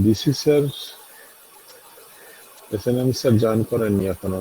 DC sir এসএনএম sir join করেননি এখনো।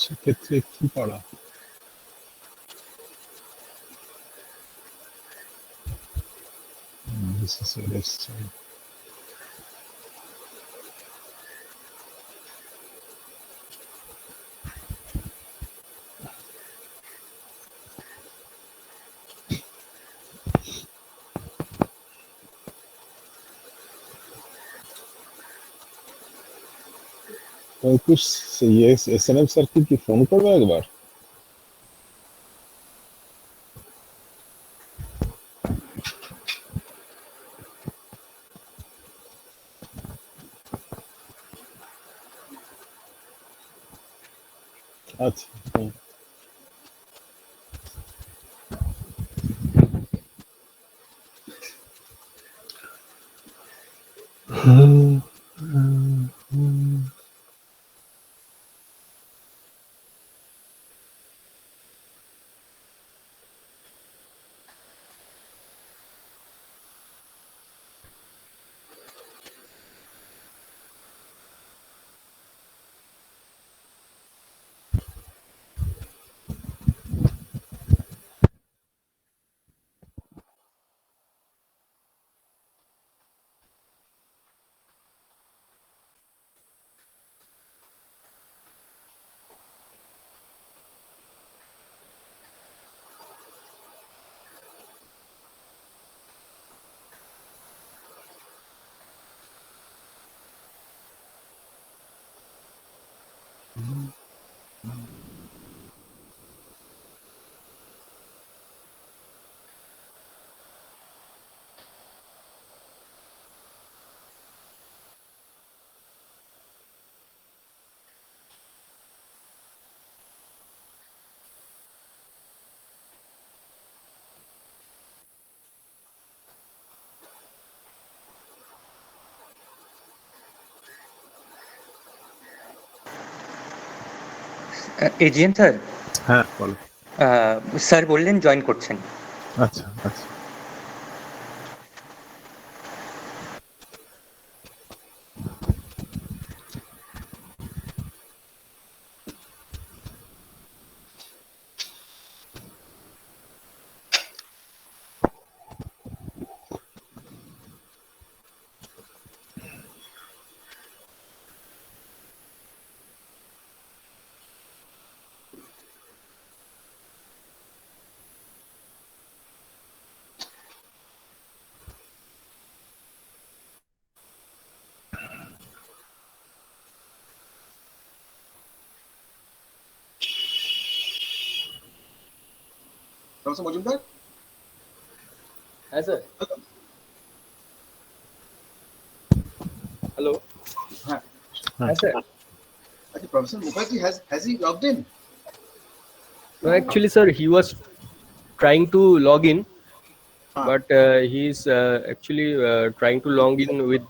সেক্ষেত্রে কি করা? ডিসি স্যার এসছেন। অঙ্কুশ এসএনএম স্যার কি ফোন করবে একবার? আচ্ছা এজিএম স্যার, হ্যাঁ বলো। স্যার বললেন জয়েন করছেন। আচ্ছা আচ্ছা প্রফেসর মজুমদার। হ্যাঁ স্যার। হ্যালো। হ্যাঁ হ্যাঁ স্যার। আচ্ছা, professor Mukherjee has he logged in? No, actually, sir, he was trying to log in, Ah. but he's actually trying to log in with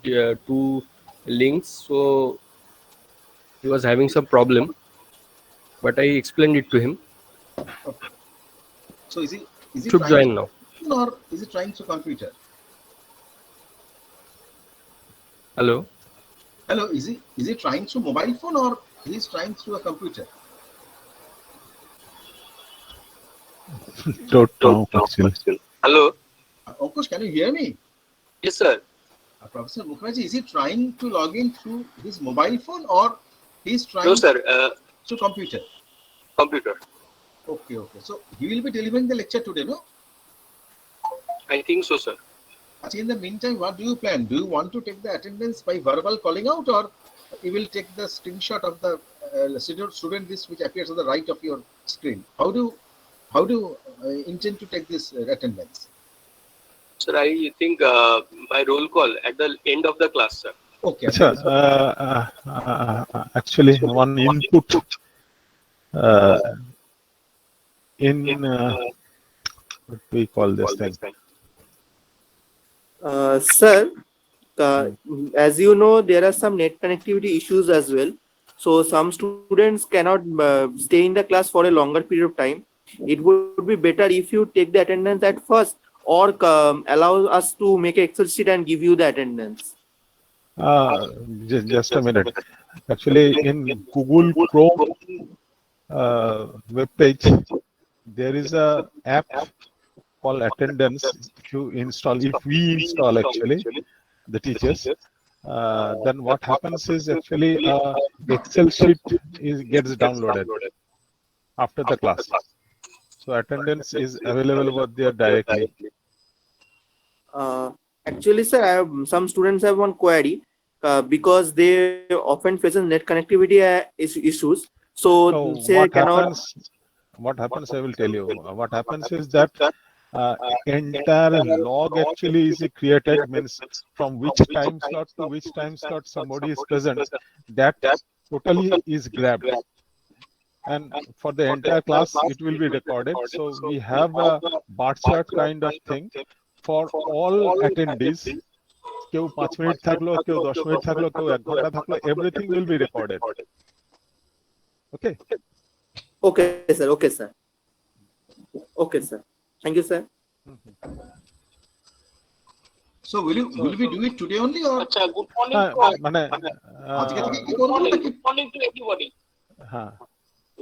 two links, so he was having some problem. But I explained it to him. So is he Should trying join now. or is he trying through computer? Hello. Hello, is he trying through mobile phone or he's trying through a computer? Actually. Hello. Ankush, can you hear me? Yes, sir. Professor Mukherjee, is he trying to log in through his mobile phone or he's trying No, sir. through computer? Computer. Okay. So he will be delivering the lecture today, no? I think so, sir. In the meantime, what do you plan? Do you want to take the attendance by verbal calling out, or you will take the screenshot of the student list which appears on the right of your screen? How do you intend to take this attendance? Sir, I think by roll call at the end of the class, sir. Okay. Actually, one input in what we call this thing. Sir, as you know, there are some net connectivity issues as well. So some students cannot stay in the class for a longer period of time. It would be better if you take the attendance at first, or allow us to make an Excel sheet and give you the attendance. Just a minute. Actually, in Google Chrome web page, there is a app called Attendance. If you install, if we install actually, the teachers, then what happens is actually Excel sheet gets downloaded after the class. So attendance is available over there directly. Actually, sir, some students have one query because they often face net connectivity issues. So say what happens, I will tell you. What happens is that entire log actually is created, means from which time slot to which time slot somebody is present, that totally is grabbed. And for the entire class, it will be recorded. So we have a bar chart kind of thing for all attendees. কেউ 5 minute থাকলো, কেউ 10 minute থাকলো, কেউ 1 ঘন্টা থাকলো, everything will be recorded. Okay. Okay, sir. Thank you, sir. So will we do it today only, or Good morning. Good morning to everybody.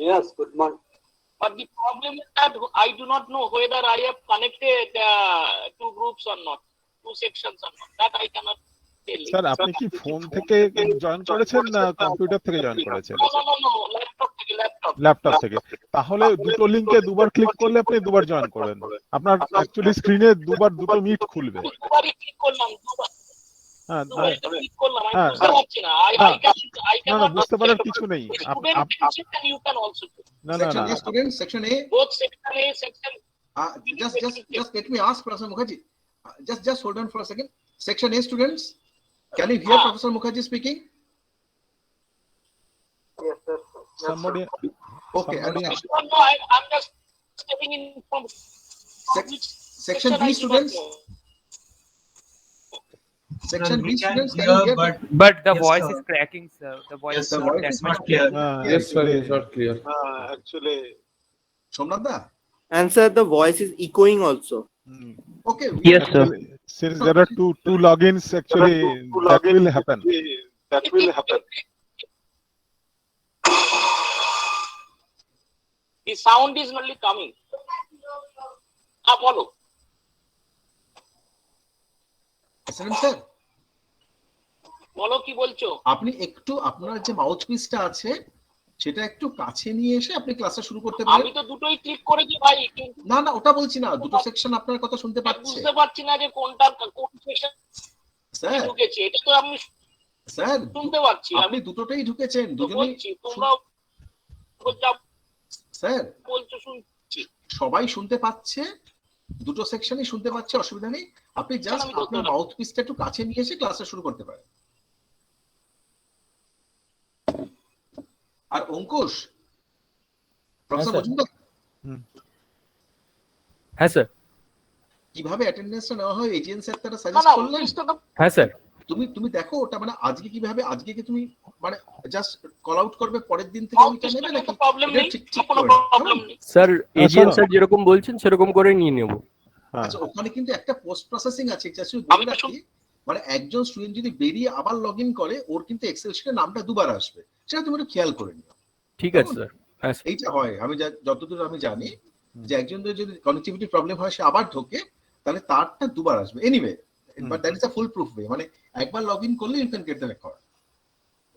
Yes, good morning. But the problem is that I do not know whether I have connected two groups or not, two sections or not. That I cannot tell you. Sir, আপনি কি phone থেকে join করেছেন না computer থেকে join করেছেন? No, laptop থেকে। তাহলে দুটো লিংকে দুবার ক্লিক করলে আপনি দুবার জয়েন করেন। আপনার অ্যাকচুয়ালি স্ক্রিনে দুবার দুটো মিট খুলবে। দুবারই ক্লিক করলাম, হ্যাঁ, ক্লিক করলাম, আমি বুঝতে পারছি না। না, বুঝতে পারার কিছু নেই। Section A. Both section A, section. Just let me ask Professor Mukherjee. Just hold on for a second. Section A students, can you hear Professor Mukherjee speaking? Yes, sir. Somebody. Okay. No, I'm just stepping in from section B students. Section B students, can you hear? But the Yes, voice sir. is cracking, sir. The voice Yes, is the not voice that is much not clear. Yes, sir, it's not clear. Actually, Somnath da? And sir, the voice is echoing also. Okay. Yes, sir. Since there are two logins, actually, that will happen. The sound is only coming. Follow. Sir, বলো কি বলছো? আপনি একটু আপনার যে mouth পিসটা আছে সেটা একটু কাছে নিয়ে এসে আপনি ক্লাসটা শুরু করতে পারেন। আমি তো দুটোই ক্লিক করেছি ভাই। না, ওটা বলছি না, দুটো সেকশন আপনার কথা শুনতে পাচ্ছে। বুঝতে পারছি না যে কোন সেকশন স্যার ঢুকেছে। এটা তো আমি স্যার শুনতে পাচ্ছি। আপনি দুটোতেই ঢুকেছেন, দুজনেই। তোমরা স্যার বলছো শুনছি, সবাই শুনতে পাচ্ছে, দুটো সেকশনই শুনতে পাচ্ছে, অসুবিধা নেই। আপনি জাস্ট আপনার মাউথ পিসটা একটু কাছে নিয়ে এসে ক্লাসটা শুরু করতে পারেন। আর অঙ্কুশ, প্রফেসর মজুমদার, হ্যাঁ স্যার। কিভাবে অ্যাটেন্ডেন্সটা নেওয়া হয় এজিএন স্যার তারা No, সাজেস্ট no, করলেন। please talk. হ্যাঁ স্যার। তুমি দেখো ওটা মানে আজকে কিভাবে, আজকে কি তুমি মানে জাস্ট কল আউট করবে, পরের দিন থেকে ওইটা নেবে নাকি প্রবলেম এটা নেই, ঠিক কোনো করে নাও, প্রবলেম কেমন? নেই। স্যার এজিএন শোনো। স্যার যেরকম বলছেন সেরকম করে নিয়ে নেব। হ্যাঁ আচ্ছা ওখানে কিন্তু একটা পোস্ট প্রসেসিং আছে, জাস্ট বলে রাখি, মানে একজন স্টুডেন্ট যদি বেরিয়ে আবার লগ ইন করে ওর কিন্তু এক্সেল শিটে নামটা দুবার আসবে, সেটা তুমি একটু খেয়াল করে নিও। ঠিক আছে স্যার। হ্যাঁ স্যার। এইটা হয়, আমি যতদূর আমি জানি যে একজন যদি কানেক্টিভিটি প্রবলেম হয় সে আবার ঢোকে তাহলে তারটা দুবার আসবে। Anyway, but that is a foolproof way, মানে একবার লগ ইন করলে you can get the record.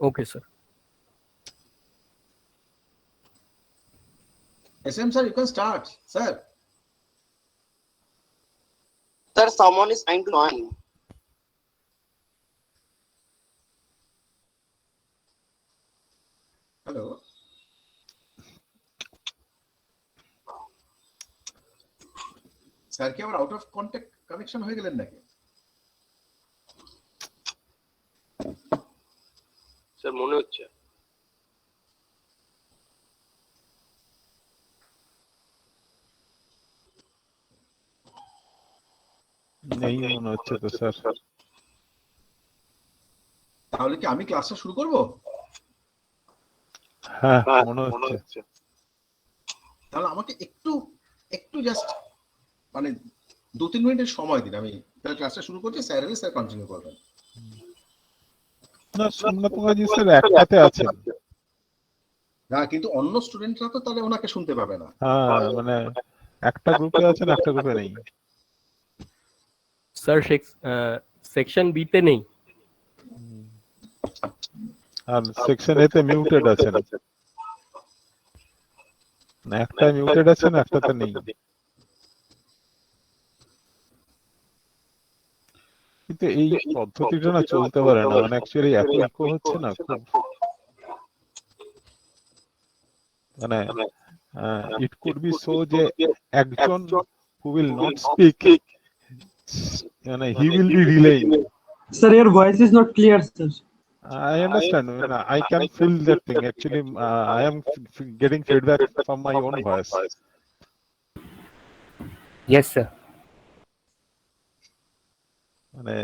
Okay sir. SM sir, you can start, sir. Sir, someone is trying to join. Hello. Sir কি আবার out of contact connection হয়ে গেলেন নাকি? Sir মনে হচ্ছে। নেই মনে হচ্ছে তো স্যার। তাহলে কি আমি ক্লাসটা শুরু করব? হ্যাঁ মনে হচ্ছে। তাহলে আমাকে একটু জাস্ট মানে 2-3 মিনিটের সময় দিন, আমি তাহলে ক্লাসটা শুরু করছি, স্যার এলে স্যার কন্টিনিউ করবেন। না সোমনাথ মুখার্জি স্যার একটাতে আছেন। না কিন্তু অন্য স্টুডেন্টরা তো তাহলে ওনাকে শুনতে পাবে না। হ্যাঁ মানে একটা গ্রুপে আছেন, একটা গ্রুপে নেই। স্যার সেকশন বি তে নেই। আর সেকশন এ তে মিউটেড আছেন, না একটা মিউটেড আছেন, একটাতে নেই। কিন্তু এই পদ্ধতিটা না চলতে পারে না, মানে অ্যাকচুয়ালি এত ইকো হচ্ছে না খুব, মানে ইট কুড বি সো যে একজন who will not speak, মানে he will be relaying. Sir, your voice is not clear, sir. I understand, I can feel that thing actually. I am getting feedback from my own voice. Yes, sir. মানে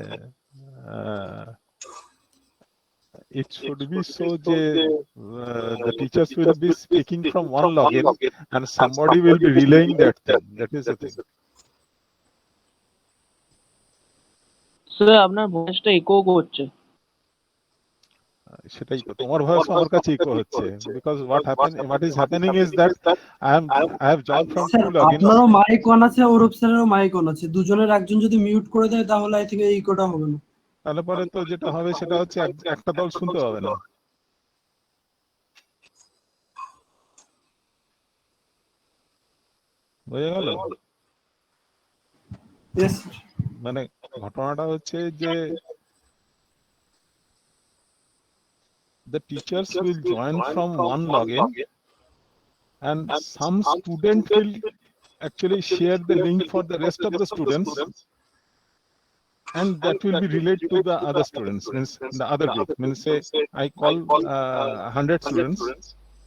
it should be so যে the teachers will be speaking from one login and somebody will be relaying that thing. That is the thing. Sir আপনার ভয়েসটা eco করছে। সেটাই তো, তোমার voice আমার কাছে ইকো হচ্ছে, because what is happening is that I have joined from sir two logins. আপনারও মাইক অন আছে, অরূপ স্যারেরও মাইক অন আছে, দুজনের একজন যদি মিউট করে দেয় তাহলে আই থিঙ্ক এই ইকোটা হবে না। তাহলে পরে তো যেটা হবে সেটা হচ্ছে একটা দল শুনতে পাবে না। বুঝে গেল? Yes, sir. মানে ঘটনাটা হচ্ছে যে the teachers will join from one login and some student will actually share the link for the rest of the students, and that will be relayed to the other students, means the other group. Means say I call 100 students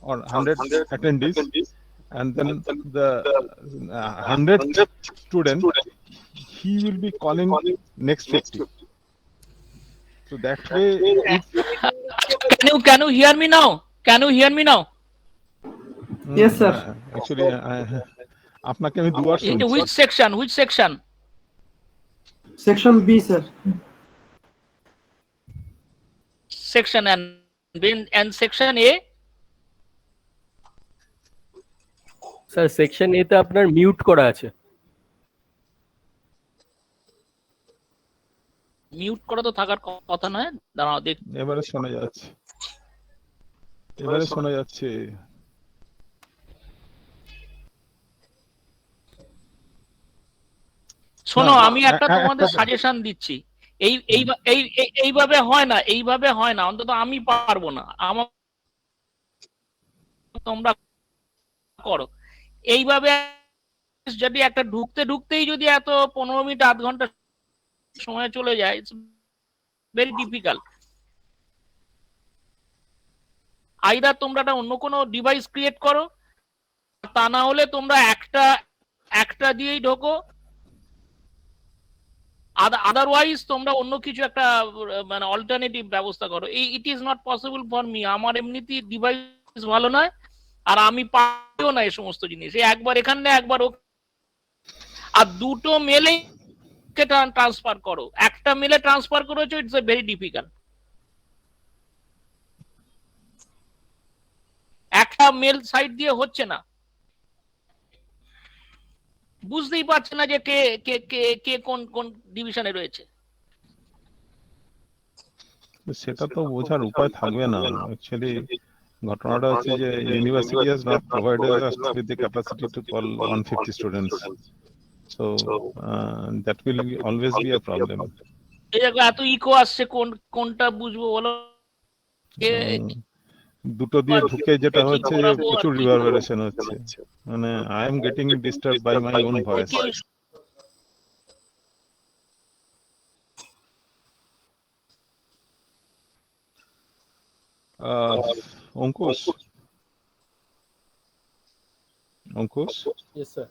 or 100 attendees, and then the 100th student, he will be calling next 50. So that way, if Can you hear me now? Can you hear me now? Yes, sir. Actually, আপনাকে আমি দুবার In শুনছি। which section? Which section? Section B, sir. Section and section A? Sir section A তে আপনার mute করা আছে। Mute করা তো থাকার কথা নয়, দাঁড়াও দেখ। এবারে শোনা যাচ্ছে, এবারে শোনা যাচ্ছে। শোনো, না, আমি একটা তোমাদের সাজেশন দিচ্ছি। এইভাবে হয় না, এইভাবে হয় না, অন্তত আমি পারবো না, আমার তোমরা করো এইভাবে। যদি একটা ঢুকতেই যদি এত 15 মিনিট আধ ঘন্টা সময় চলে যায়, ইটস ভেরি ডিফিকাল্ট। আইদার তোমরা অন্য কোনো ডিভাইস ক্রিয়েট করো, তা না হলে তোমরা একটা দিয়েই ঢোকো, আদারওয়াইজ তোমরা অন্য কিছু একটা মানে অল্টারনেটিভ ব্যবস্থা করো। ইট is not possible for me, আমার এমনিতেই ডিভাইস ভালো নয়, আর আমি পারিও না এই সমস্ত জিনিস, একবার এখানে একবার আর দুটো মেলে ট্রান্সফার করো, একটা মেলে ট্রান্সফার করেছো, ইটস এ ভেরি ডিফিকাল্ট। একটা মেল সাইট দিয়ে হচ্ছে না, বুঝতেই পারছে না যে কে কে কে কে কোন কোন ডিভিশনে রয়েছে। সেটা তো বোঝার উপায় থাকবে না অ্যাকচুয়ালি। ঘটনাটা হচ্ছে যে university has not provided us with the capacity to call 150 students, so that will always be a problem. এই জায়গায় এত ইকো আসছে, কোনটা বুঝবো বলো? দুটো দিয়ে ঢুকে যেটা হচ্ছে যে প্রচুর রিভারবেরেশন হচ্ছে, মানে I am getting disturb by my own voice. Ankush, Ankush, Yes, sir.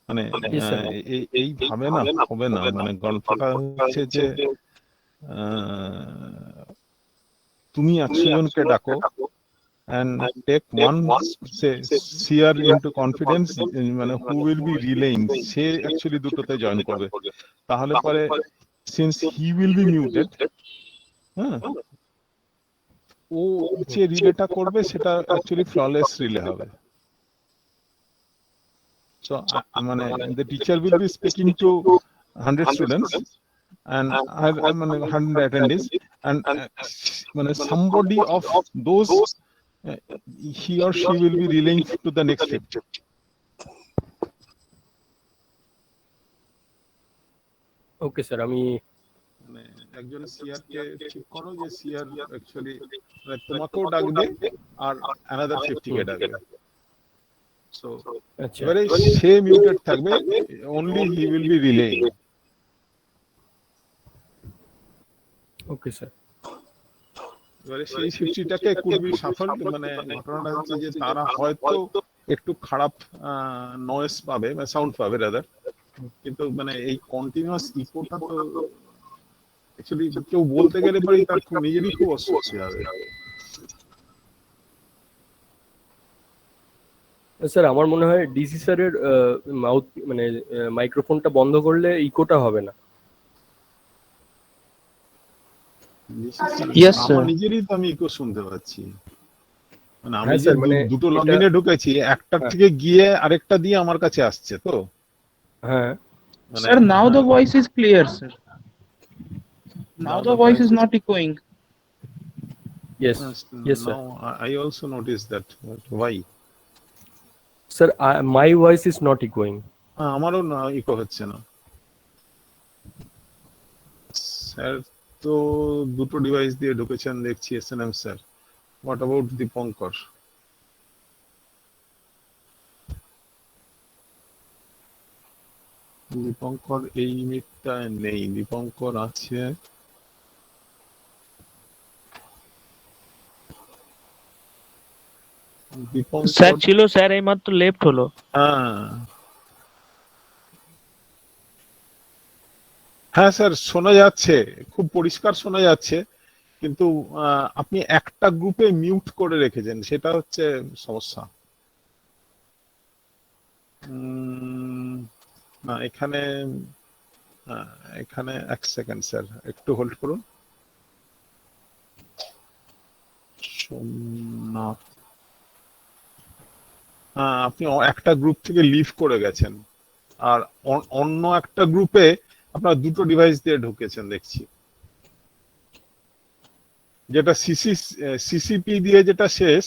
মানে Yes, sir. এইভাবে না হবে না, মানে গল্পটা হচ্ছে যে তুমি 100 জনকে ডাকো and take one seer into confidence, মানে who will be relaying, say actually দুটোতে জয়েন করবে, তাহলে পরে since he will be muted, হ্যাঁ, ও যে রিলেটা করবে সেটা actually flawless relay হবে। So মানে the teacher will be speaking to 100 students and মানে 100 attendees, and মানে somebody of those he or she will be relaying to the next 50. Okay, sir. আমি মানে একজন সিআর কে ঠিক করো যে সিআর অ্যাকচুয়ালি তোমাকেও ডাকবে আর another 50 কে ডাকবে, so আচ্ছা, এবারে সে মিউটেড থাকবে, only he will be relaying. Okay sir. এবারে সেই 50টাকে কুড়বি সাফল, মানে ঘটনাটা হচ্ছে যে তারা হয়তো একটু খারাপ নয়েজ পাবে বা সাউন্ড পাবে রাদার, কিন্তু মানে এই কন্টিনিউয়াস ইকোটা তো অ্যাকচুয়ালি কেউ বলতে গেলে পরে তার খুব নিজেরই খুব অস্বস্তি হবে। স্যার আমার মনে হয় ডিসি স্যারের মাউথ মানে মাইক্রোফোনটা বন্ধ করলে ইকোটা হবে না। Yes, sir. আমার নিজেরই তো আমি ইকো শুনতে পাচ্ছি, মানে আমি হ্যাঁ যে স্যার, মানে দুটো এটা- লগইনে ঢুকেছি, একটার থেকে গিয়ে আরেকটা দিয়ে আমার কাছে আসছে তো, হ্যাঁ মানে Sir, now the voice is clear, sir. Now the voice is not echoing. Yes yes sir. now I also noticed that, but why? Sir my voice is not ইকোয়িং। আমারও না ইকো হচ্ছে না স্যার, তো দুটো ডিভাইস দিয়ে ঢুকেছেন দেখছি SNM sir. What about Dipankar? Dipankar এই মিনিটটায় নেই, দীপঙ্কর আছে দীপঙ্কর স্যার ছিল স্যার, এইমাত্র লেফট হলো। হ্যাঁ হ্যাঁ স্যার শোনা যাচ্ছে, খুব পরিষ্কার শোনা যাচ্ছে, কিন্তু আপনি একটা গ্রুপে মিউট করে রেখেছেন, সেটা হচ্ছে সমস্যা। না এখানে এখানে এক সেকেন্ড স্যার, একটু হোল্ড করুন। সোমনাথ, আপনি একটা গ্রুপ থেকে লিভ করে গেছেন, আর অন্য একটা গ্রুপে আপনার দুটো ডিভাইস দিয়ে ঢুকেছেন দেখছি, যেটা সিসিপি দিয়ে যেটা শেষ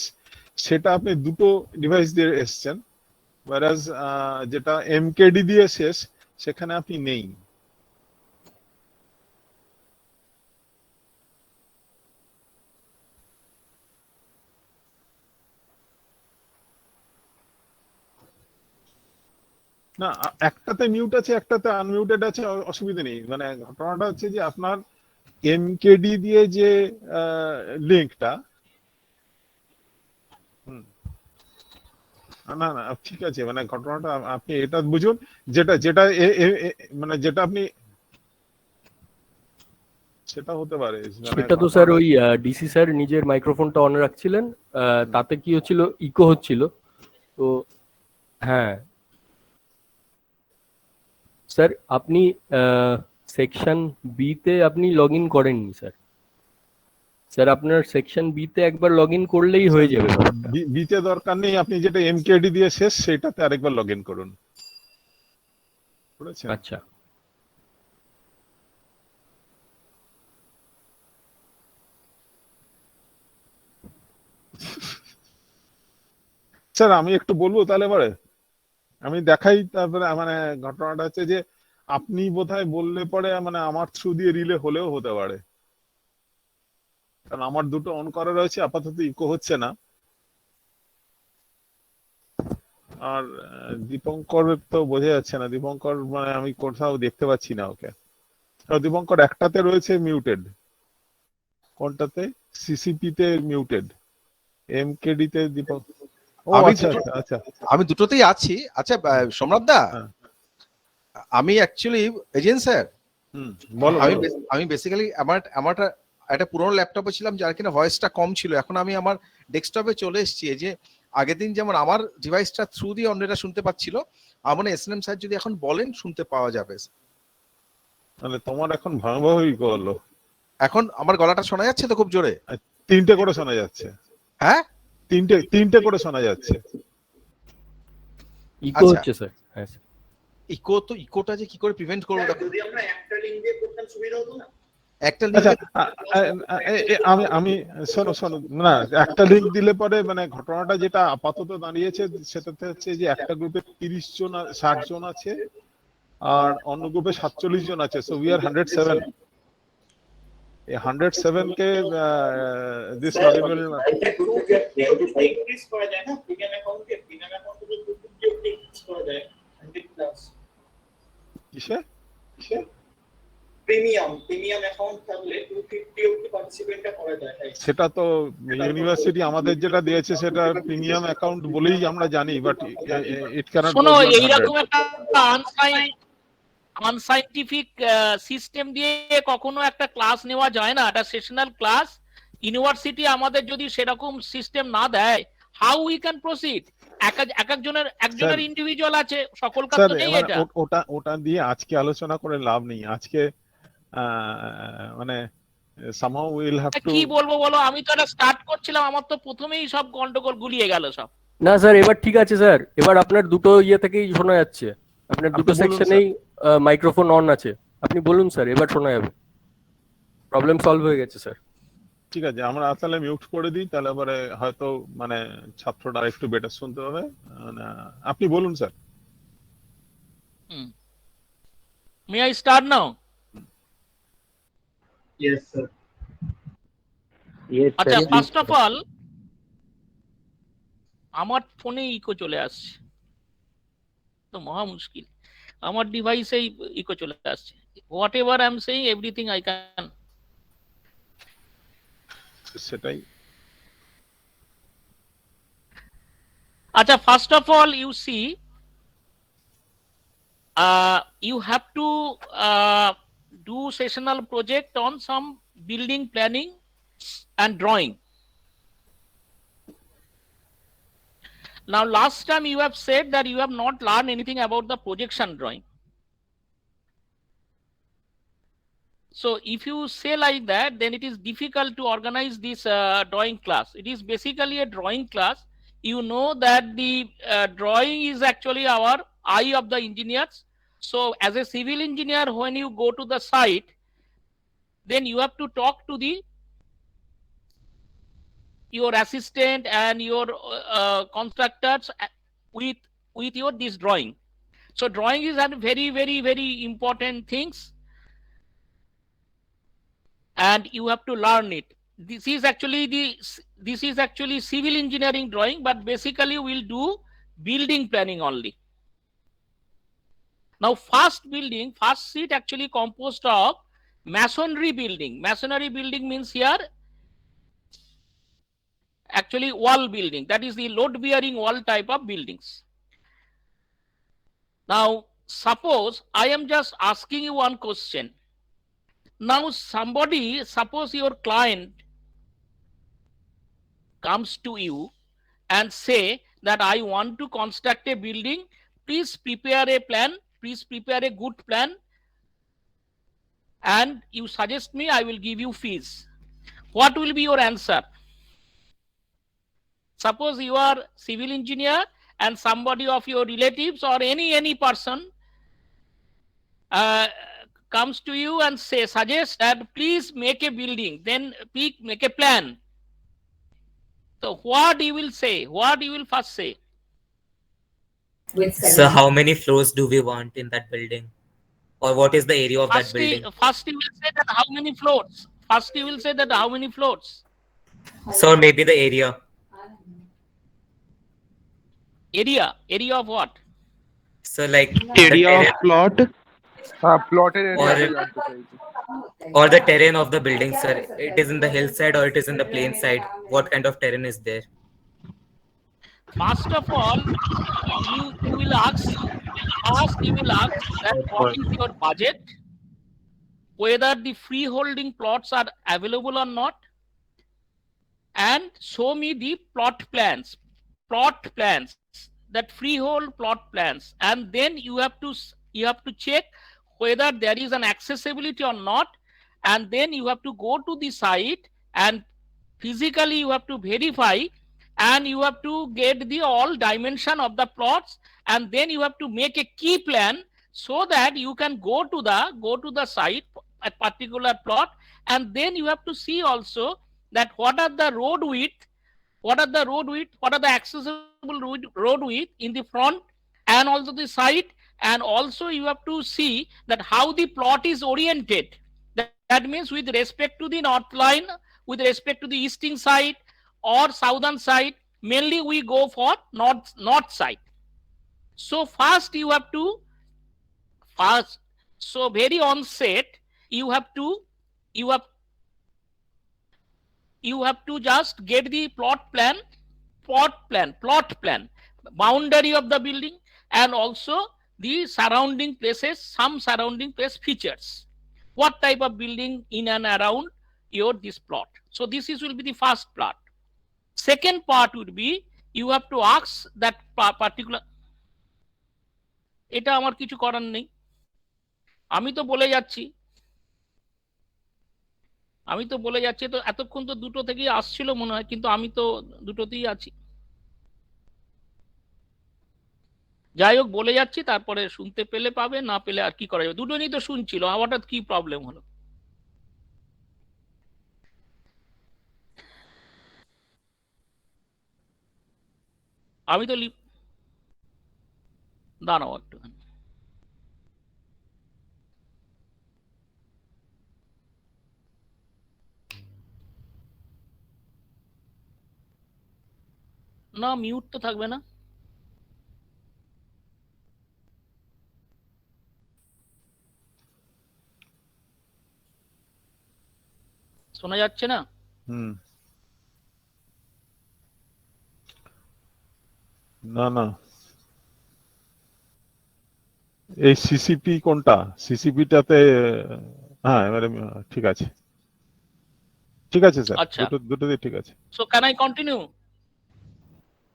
সেটা আপনি দুটো ডিভাইস দিয়ে এসছেন, whereas যেটা এমকেডি দিয়ে শেষ সেখানে আপনি নেই। না একটাতে মিউট আছে একটাতে আনমিউটেড আছে, অসুবিধা নেই, মানে ঘটনাটা হচ্ছে যে আপনার এমকেডি দিয়ে যে লিঙ্কটা না না ঠিক আছে, মানে ঘটনাটা আপনি এটা বুঝুন, যেটা যেটা মানে যেটা আপনি সেটা হতে পারে, মানে সেটা তো স্যার ওই ডিসি স্যার নিজের মাইক্রোফোনটা অন রাখছিলেন, তাতে কি হচ্ছিল, ইকো হচ্ছিল। তো হ্যাঁ স্যার, আপনি সেকশন বি তে আপনি লগ ইন করেননি স্যার। স্যার আপনার সেকশন বি তে একবার লগ ইন করলেই হয়ে যাবে ব্যাপারটা। বিতে দরকার নেই, আপনি যেটা এমকেডি দিয়ে শেষ সেটাতে আরেকবার লগ ইন করুন। বুঝেছেন? আচ্ছা স্যার আমি একটু বলবো তাহলে পরে, আমি দেখাই তারপরে, মানে ঘটনাটা হচ্ছে যে আপনি বোধহয় বললে পরে মানে আমার থ্রু দিয়ে রিলে হলেও হতে পারে, কারণ আমার দুটো অন করা রয়েছে, আপাতত ইকো হচ্ছে না। আর দীপঙ্কর তো বোঝা যাচ্ছে না, দীপঙ্কর মানে আমি কোথাও দেখতে পাচ্ছি না ওকে। দীপঙ্কর একটাতে রয়েছে মিউটেড, কোনটাতে? সিসিপি তে মিউটেড, এমকেডি তে দীপক। ও আচ্ছা আচ্ছা আচ্ছা, আমি দুটোতেই আছি। আচ্ছা সম্রাট দা, হ্যাঁ। আমি অ্যাকচুয়ালি এজেন্ট স্যার। বলো আমি বেসিক্যালি আমার একটা পুরোনো ল্যাপটপে ছিলাম, যার কিনা ভয়েসটা কম ছিল। এখন আমি আমার ডেস্কটপে চলে এসেছি। এই যে আগের দিন যেমন আমার ডিভাইসটা থ্রু দিয়ে অন্যরা শুনতে পাচ্ছিল, আমার এসএনএম স্যার যদি এখন বলেন শুনতে পাওয়া যাবে। মানে তোমার এখন ভয়াবহ ইকো হলো। এখন আমার গলাটা শোনা যাচ্ছে তো খুব জোরে? তিনটে করে শোনা যাচ্ছে। হ্যাঁ, তিনটে করে শোনা যাচ্ছে। ইকো হচ্ছে স্যার। হ্যাঁ স্যার, ইকোটা যে কি করে প্রিভেন্ট করব? যদি আমরা একটা লিংক দিয়ে করতাম সুবিধা হতো না? একটা আচ্ছা আমি শোনো না, একটা লিঙ্ক দিলে পরে মানে ঘটনাটা যেটা আপাতত দাঁড়িয়েছে সেটাতে হচ্ছে যে একটা গ্রুপে 30 জন 60 জন আছে, আর অন্য গ্রুপে 47 জন আছে। So we are 107। এই 107 কে দিস লগইন উইল ইনক্রিজ করা যায় না প্রিমিয়াম অ্যাকাউন্টে ইনক্রিজ করা যায় 100+। কিসে প্রিমিয়াম অ্যাকাউন্ট থাকলে 250 অবধি পার্টিসিপেন্টটা করা যায়। সেটা তো ইউনিভার্সিটি আমাদের যেটা দিয়েছে সেটা প্রিমিয়াম অ্যাকাউন্ট বলেই আমরা জানি, বাট ইট ক্যানট শোনো, এইরকম একটা আনসাইন্টিফিক সিস্টেম দিয়ে কখনো একটা ক্লাস নেওয়া যায় না, একটা সেশনাল ক্লাস। ইউনিভার্সিটি আমাদের যদি সেরকম সিস্টেম না দেয়, হাউ উই ক্যান প্রসিড? একজনের ইন্ডিভিজুয়াল আছে, সকল কাজ তো নেই এটা। ওটা দিয়ে আজকে আলোচনা করে লাভ নেই। আজকে মানে somehow we'll have to। কি বলবো বলো, আমি তো এটা স্টার্ট করছিলাম, আমার তো প্রথমেই সব গন্ডগোল গুলিয়ে গেল সব। না স্যার এবার ঠিক আছে স্যার, এবার আপনার দুটো ইয়ে থেকেই শোনা যাচ্ছে, আপনার দুটো সেকশনেই মাইক্রোফোন অন আছে। আপনি বলুন স্যার, এবার শোনা যাবে। প্রবলেম সলভ হয়ে গেছে স্যার। ঠিক আছে, আমরা তাহলে মিউট করে দিই, তাহলে পরে হয়তো মানে ছাত্ররা একটু বেটার শুনতে হবে। আপনি বলুন sir. May I start now? Yes, sir. আচ্ছা, ফার্স্ট অফ অল আমার ফোনে ইকো চলে আসছে, তো মহা মুশকিল। আমার ডিভাইসে ইকো চলে আসছে। Whatever I am saying, everything I can. সেটাই। আচ্ছা, first of all you see, you have to do sessional project on some building planning and drawing. Now last time you have said that you have not learned anything about the projection drawing. So if you say like that, then it is difficult to organize this drawing class. It is basically a drawing class. You know that the drawing is actually our eye of the engineers. So as a civil engineer, when you go to the site, then you have to talk to your assistant and your constructors with your this drawing. So drawing is a very important things, and you have to learn it. This is actually civil engineering drawing, but basically we'll do building planning only. Now first sheet actually composed of masonry building. Masonry building means here actually wall building, that is the load bearing wall type of buildings. Now suppose I am just asking you one question. Now somebody, suppose your client comes to you and say that I want to construct a building, please prepare a plan, please prepare a good plan, and you suggest me, I will give you fees. What will be your answer? Suppose you are civil engineer and somebody of your relatives or any person comes to you and suggest that please make a building, then make a plan. So what you will say? What you will first say? So how many floors do we want in that building? Or what is the area of that building? First you will say that how many floors? First you will say that how many floors? So maybe the area. Area of what? So like Area of plot. Plotted area. Or the terrain of the building, sir. It is in the hillside or it is in the plain side. What kind of terrain is there? First of all, you will ask. First, you will ask that what is your budget, whether the freeholding plots are available or not, and show me the plot plans, that freehold plot plans, and then you have to check whether there is an accessibility or not, and then you have to go to the site and physically you have to verify, and you have to get the all dimension of the plots, and then you have to make a key plan so that you can go to the site, a particular plot, and then you have to see also that what are the road width, what are the accessible road width in the front and also the side, and also you have to see that how the plot is oriented. That means with respect to the north line, with respect to the eastern side or southern side. Mainly we go for north side. So first you have to very onset you have to just get the plot plan, boundary of the building, and also the surrounding places, some surrounding place features. What type of building in and around this plot? So this will be the first part. Second part would be you have to ask that particular. এটা আমার কিছু করার নেই, আমি তো বলে যাচ্ছি তো এতক্ষণ তো দুটো থেকেই আসছিল মনে হয়, কিন্তু আমি তো দুটোতেই আছি। যাই হোক, বলে যাচ্ছি, তারপরে শুনতে পেলে পাবে, না পেলে আর কি করা যাবে। দুটোই তো শুনছিল, হঠাৎ কি প্রবলেম হলো? আমি তো দাঁড়াও একটু, না মিউট তো থাকবে না। শোনা যাচ্ছে না? না না, এই সিসিপি কোনটা? সিসিপিটাতে হ্যাঁ, এবারে ঠিক আছে, ঠিক আছে স্যার, দুটোতে ঠিক আছে। So can I continue?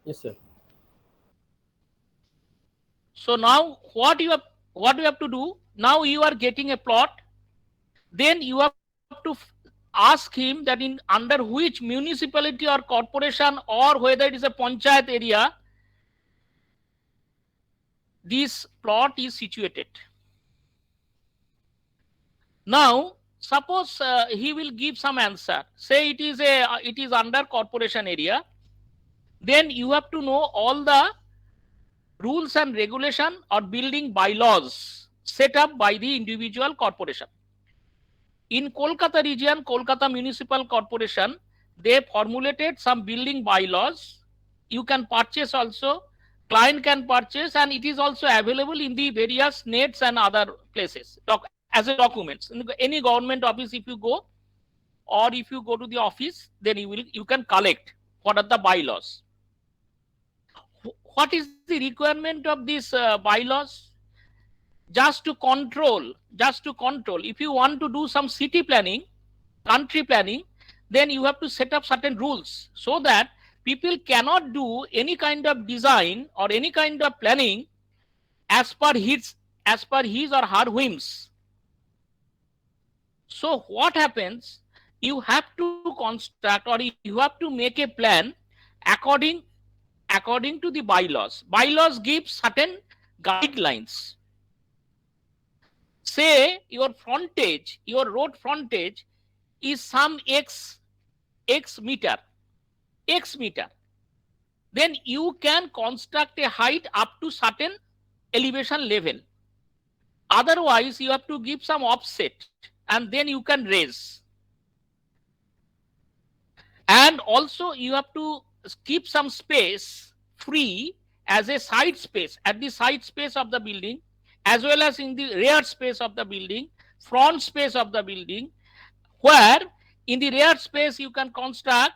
Yes sir. So now what you have to do, now you are getting a plot, then you have to ask him that in under which municipality or corporation or whether it is a panchayat area this plot is situated. Now suppose he will give some answer, say it is under corporation area, then you have to know all the rules and regulation or building bylaws set up by the individual corporation. In Kolkata region, Kolkata Municipal Corporation, they formulated some building bylaws. You can purchase also, client can purchase, and it is also available in the various nets and other places as a documents. In any government office if you go, or if you go to the office, then you can collect. What are the bylaws? What is the requirement of these bylaws? Just to control. If you want to do some city planning, country planning, then you have to set up certain rules so that people cannot do any kind of design or any kind of planning as per his or her whims. So what happens? You have to construct or you have to make a plan according to the bylaws. Bylaws give certain guidelines. Say your frontage, your road frontage is some x meter, then you can construct a height up to certain elevation level. Otherwise, you have to give some offset and then you can raise. And also you have to keep some space free as a side space, at the side space of the building, as well as in the rear space of the building, front space of the building, where in the rear space you can construct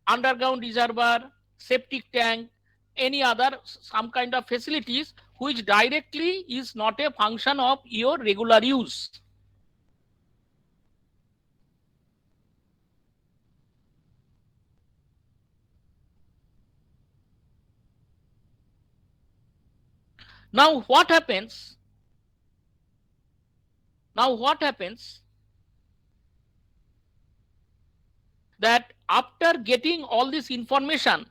underground reservoir, septic tank, any other some kind of facilities which directly is not a function of your regular use. Now what happens? That after getting all this information,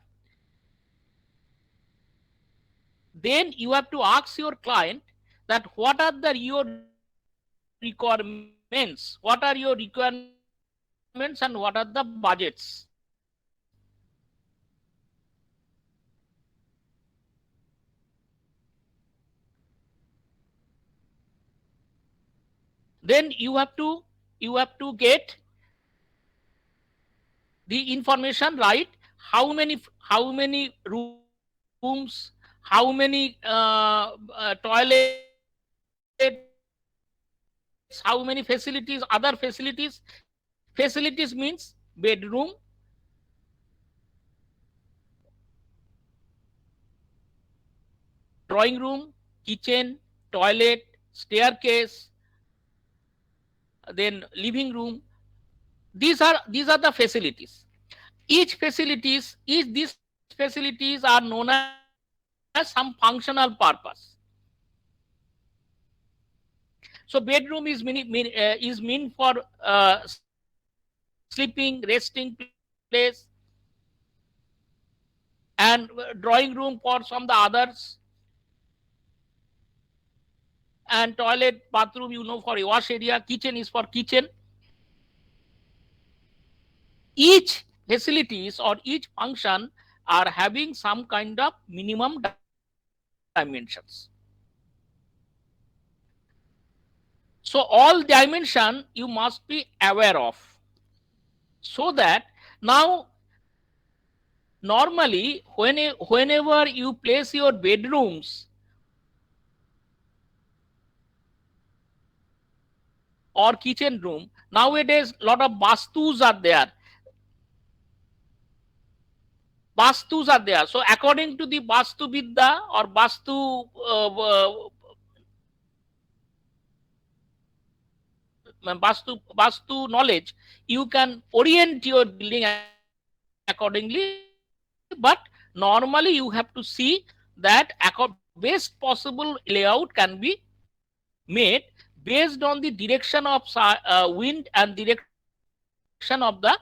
then you have to ask your client that what are your requirements, and what are the budgets. Then you have to get the information right. How many rooms, how many toilets, how many facilities, other facilities. Facilities means bedroom, drawing room, kitchen, toilet, staircase, then living room. These are the facilities. These facilities are known as some functional purpose. So bedroom is meant for sleeping, resting place, and drawing room for some the others, and toilet, bathroom, for a wash area. Kitchen is for kitchen. Each facilities or each function are having some kind of minimum dimensions. So all dimension you must be aware of, so that now normally whenever you place your bedrooms or kitchen room, nowadays lot of vastus are there. So according to the Vastu Vidya or Vastu knowledge, you can orient your building accordingly. But normally you have to see that best possible layout can be made based on the direction of wind and direction of the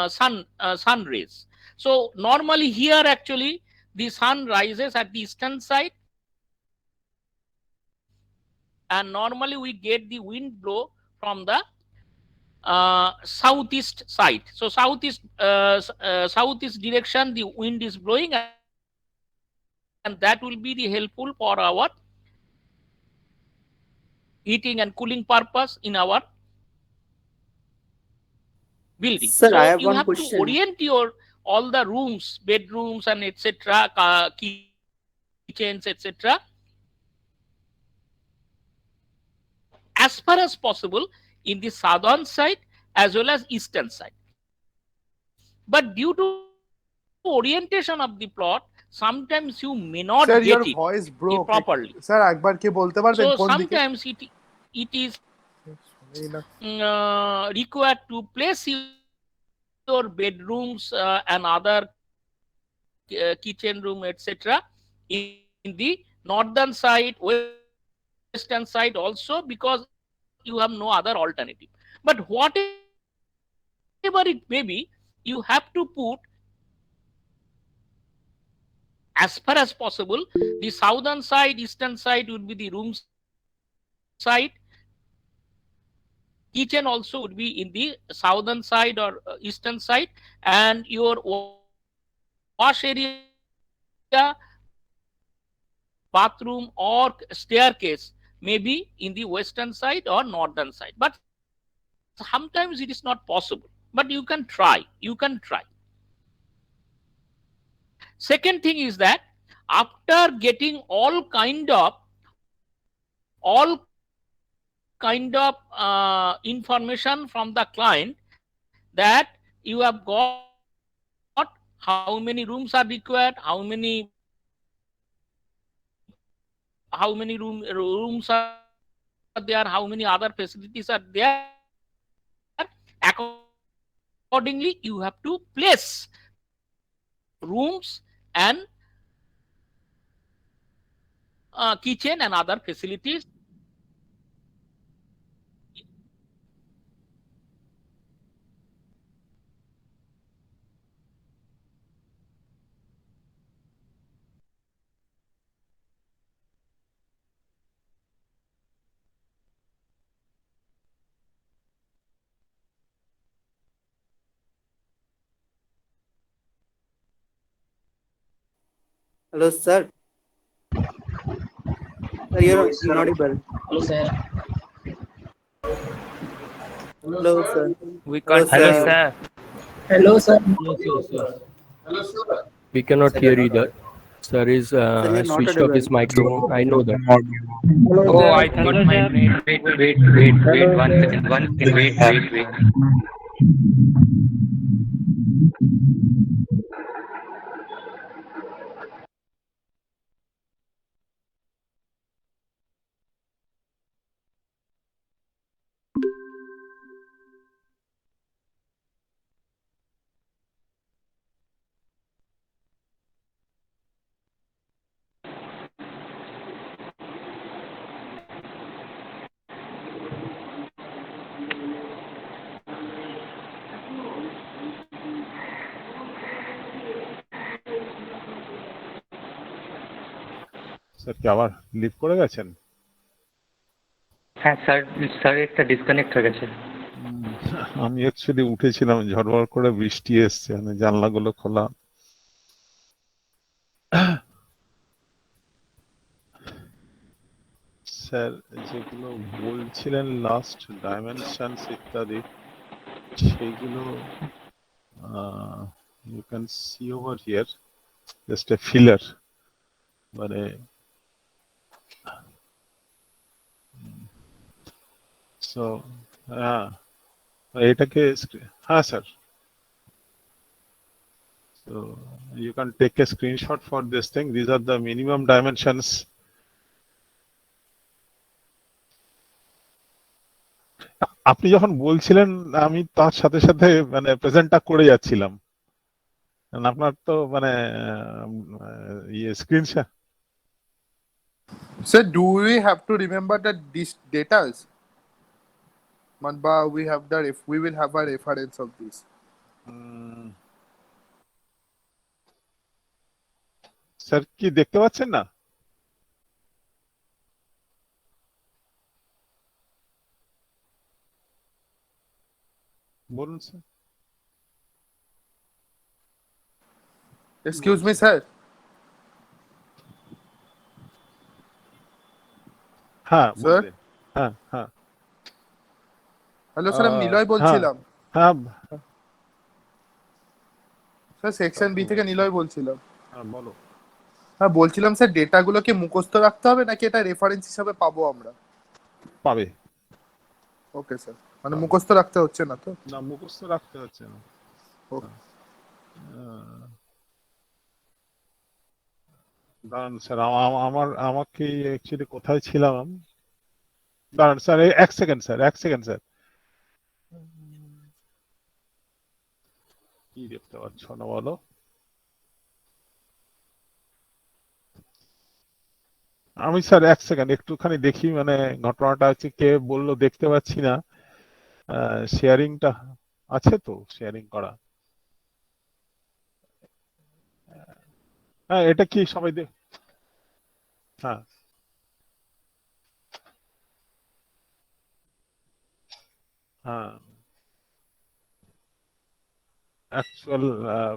sun rays. So normally here actually the sun rises at the eastern side, and normally we get the wind blow from the southeast side. So southeast direction the wind is blowing, and that will be the helpful for our heating and cooling purpose in our building. Sir, so I have you one have question. to orient your all the rooms, bedrooms, and etc., kitchens, etc., as far as possible in the southern side as well as eastern side. But due to orientation of the plot, sometimes you may not Sir, get your it voice broke properly. sir একবার কি বলতে পারবেন So কোন দিকে sometimes it is required to place your bedrooms and other kitchen room, etc., in the northern side, western side also, because you have no other alternative. But whatever it may be, you have to put, as far as possible, the southern side, eastern side would be the room side. Kitchen also would be in the southern side or eastern side, and your wash area, bathroom or staircase may be in the western side or northern side. But sometimes it is not possible, but you can try. Second thing is that after getting all kind of information from the client, that you have got how many rooms are required, how many rooms are there, how many other facilities are there, accordingly you have to place rooms and kitchen and other facilities. Hello, sir. Sir, you're inaudible. Hello, sir. Hello, sir. We can't. Hello, sir. Hello, sir. We cannot hear either. Sir is you're not switched off audible. his microphone. I know that. Oh, I thought my brain. Wait, 1 second. Wait. Sir কি আবার leave করে গেছেন? হ্যাঁ sir একটা disconnect হয়ে গেছে। আমি actually উঠেছিলাম, ঝড় করে বৃষ্টি এসছে, মানে জানলাগুলো খোলা। স্যার যেগুলো বলছিলেন লাস্ট ডাইমেনশনস ইত্যাদি, সেগুলো you can see over here, just a filler, মানে সো এটাকে হ্যাঁ sir, so you can take a screenshot for this thing. These are the minimum dimensions. আপনি যখন বলছিলেন আমি তার সাথে সাথে মানে প্রেজেন্টটা করে যাচ্ছিলাম, আপনার তো মানে ইয়ে screenshot. Sir, do we have to remember that these datas? Manba, we have that if we will have a reference of this. Sir কি দেখতে পাচ্ছেন না? বলুন স্যার। Excuse me, sir. হ্যাঁ Sir? হ্যাঁ হ্যাঁ Hello, sir. আমি নিলয় বলছিলাম। হ্যাঁ স্যার সেকশন বি থেকে নিলয় বলছিলাম। হ্যাঁ বলো। হ্যাঁ বলছিলাম স্যার, ডেটাগুলোকে মুখস্থ রাখতে হবে নাকি এটা রেফারেন্স হিসাবে পাবো আমরা? পাবে। Okay sir. মানে মুখস্থ রাখতে হচ্ছে না তো? না, মুখস্থ রাখতে হচ্ছে না। দাঁড়ান স্যার, আমাকে অ্যাকচুয়ালি কোথায় ছিলাম, দাঁড়ান স্যার, এক সেকেন্ড স্যার। কি দেখতে পাচ্ছ না বলো? আমি স্যার এক সেকেন্ড একটুখানি দেখি, মানে ঘটনাটা হচ্ছে কে বললো দেখতে পাচ্ছি না। শেয়ারিংটা আছে তো, শেয়ারিং করা? হ্যাঁ, এটা কি সবাই হ্যাঁ, হ্যাঁ, অ্যাকচুয়াল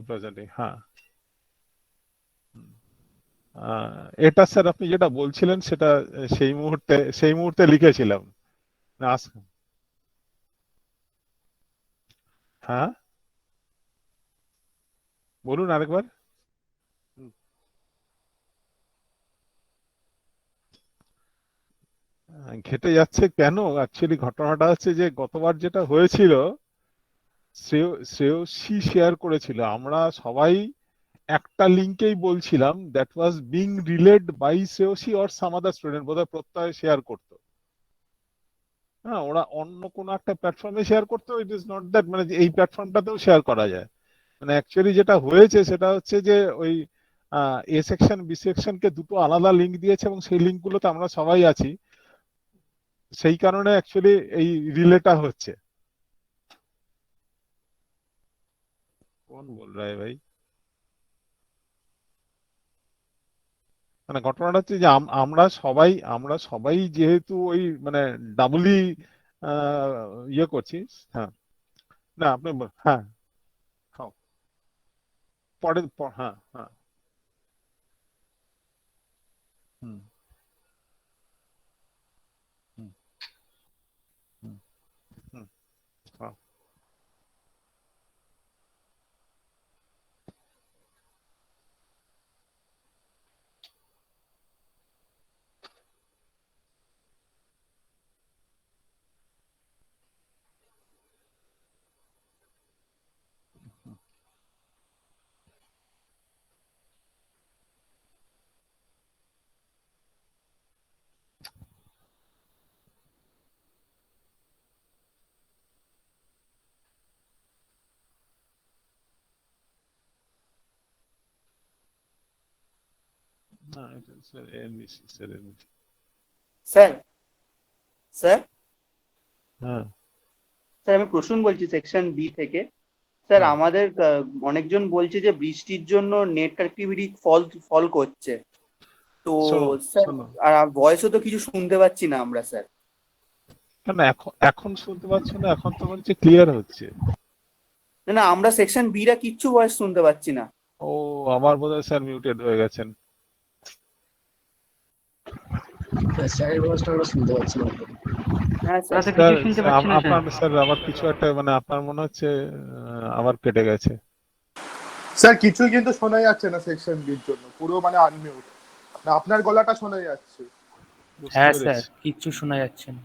প্রেজেন্টিং, হ্যাঁ। এটা স্যার আপনি যেটা বলছিলেন সেটা সেই মুহূর্তে লিখেছিলাম না, হ্যাঁ বলুন আরেকবার। ঘেটে যাচ্ছে কেন? অ্যাকচুয়ালি ঘটনাটা হচ্ছে যে গতবার যেটা হয়েছিল, শ্রেয়সী শেয়ার করেছিল, আমরা সবাই একটা লিঙ্কেই বলছিলাম, that was being relayed by Shreyasi or some other student, বোধহয় প্রত্যয় শেয়ার করতো। হ্যাঁ, ওরা অন্য কোনো একটা প্ল্যাটফর্মে শেয়ার করতো, ইট ইজ নট দ্যাট মানে এই প্ল্যাটফর্মটাতেও শেয়ার করা যায়। মানে অ্যাকচুয়ালি যেটা হয়েছে সেটা হচ্ছে যে ওই এ সেকশন বি সেকশনকে দুটো আলাদা লিঙ্ক দিয়েছে এবং সেই লিঙ্কগুলোতে আমরা সবাই আছি, সেই কারণে অ্যাকচুয়ালি এই রিলেটা হচ্ছে। কোন বল রা হ্যায় ভাই? মানে ঘটনাটা হচ্ছে যে আমরা সবাই যেহেতু ওই মানে ডাবলি ইয়ে করছি। হ্যাঁ, না আপনি হ্যাঁ, খাও পরে হ্যাঁ, হ্যাঁ, হুম, হুম, হুম, হুম, হ্যাঁ। না, এটা sir NBC, sir NBC. Sir sir হ্যাঁ, স্যার আমি প্রসূন বলছি সেকশন বি থেকে। স্যার হ্যাঁ। আমাদের অনেকজন বলছে যে বৃষ্টির জন্য নেট কানেক্টিভিটি ফল করছে, তো স্যার শোনো, আর ভয়েসও তো কিছু শুনতে পাচ্ছি না আমরা স্যার। কেন এখন শুনতে পাচ্ছ না? এখন তো বলছে ক্লিয়ার হচ্ছে। না না, আমরা সেকশন বি রা কিচ্ছু ভয়েস শুনতে পাচ্ছি না। ও, আমার বোধহয় স্যার মিউটেড হয়ে গেছেন। হ্যাঁ স্যার। স্যার আবার কিছু একটা মানে আপনার মনে হচ্ছে আবার কেটে গেছে। স্যার কিছুই কিন্তু শোনা যাচ্ছে না সেকশন বির জন্য, পুরো মানে আনমিউট। না আপনার গলাটা শোনা যাচ্ছে। হ্যাঁ স্যার, কিচ্ছু শোনা যাচ্ছে না।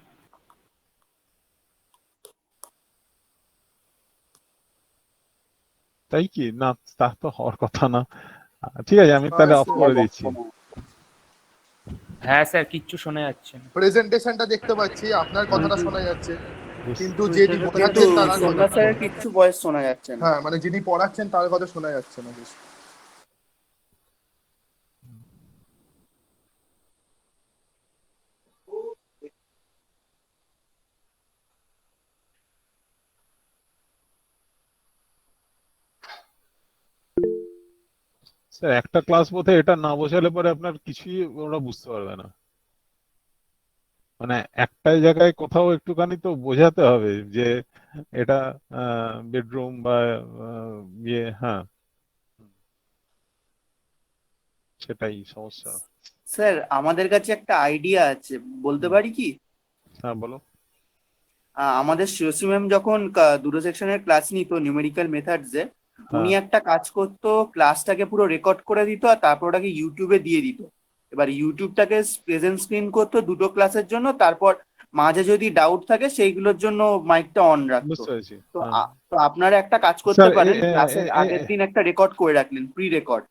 তাই কি? না, তা তো হওয়ার কথা না। ঠিক আছে, আমি তাহলে অফ করে দিচ্ছি। হ্যাঁ স্যার, কিচ্ছু শোনা যাচ্ছে না। প্রেজেন্টেশনটা দেখতে পাচ্ছি, আপনার কথাটা শোনা যাচ্ছে, কিন্তু যিনি বোঝাচ্ছেন তার সোমনাথ স্যারের কিচ্ছু ভয়েস শোনা যাচ্ছে না। হ্যাঁ মানে যিনি পড়াচ্ছেন তার কথা শোনা যাচ্ছে না বেশ। স্যার একটা ক্লাস বোধহয় এটা না বোঝালে পরে আপনার কিছুই ওরা বুঝতে পারবে না। মানে একটাই জায়গায় কোথাও একটুখানি তো বোঝাতে হবে যে এটা বেডরুম বা ইয়ে। হ্যাঁ, সেটাই সমস্যা। স্যার আমাদের কাছে একটা আইডিয়া আছে, বলতে পারি কি? হ্যাঁ বলো। আমাদের শ্রেয়সী ম্যাম যখন দুটো সেকশনের ক্লাস নিত নিউমেরিক্যাল মেথডসে, উনি একটা কাজ করতো, ক্লাসটাকে পুরো রেকর্ড করে দিত আর তারপর ওটাকে ইউটিউবে দিয়ে দিত। এবার ইউটিউবটাকে প্রেজেন্ট স্ক্রিন করতো দুটো ক্লাসের জন্য, তারপর মাঝে যদি ডাউট থাকে সেইগুলোর জন্য মাইকটা অন রাখতো। বুঝতে পেরেছি। তো হ্যাঁ। তো আপনারা একটা কাজ করতে স্যার পারেন, ক্লাসের আগের দিন একটা রেকর্ড করে রাখলেন, প্রি রেকর্ড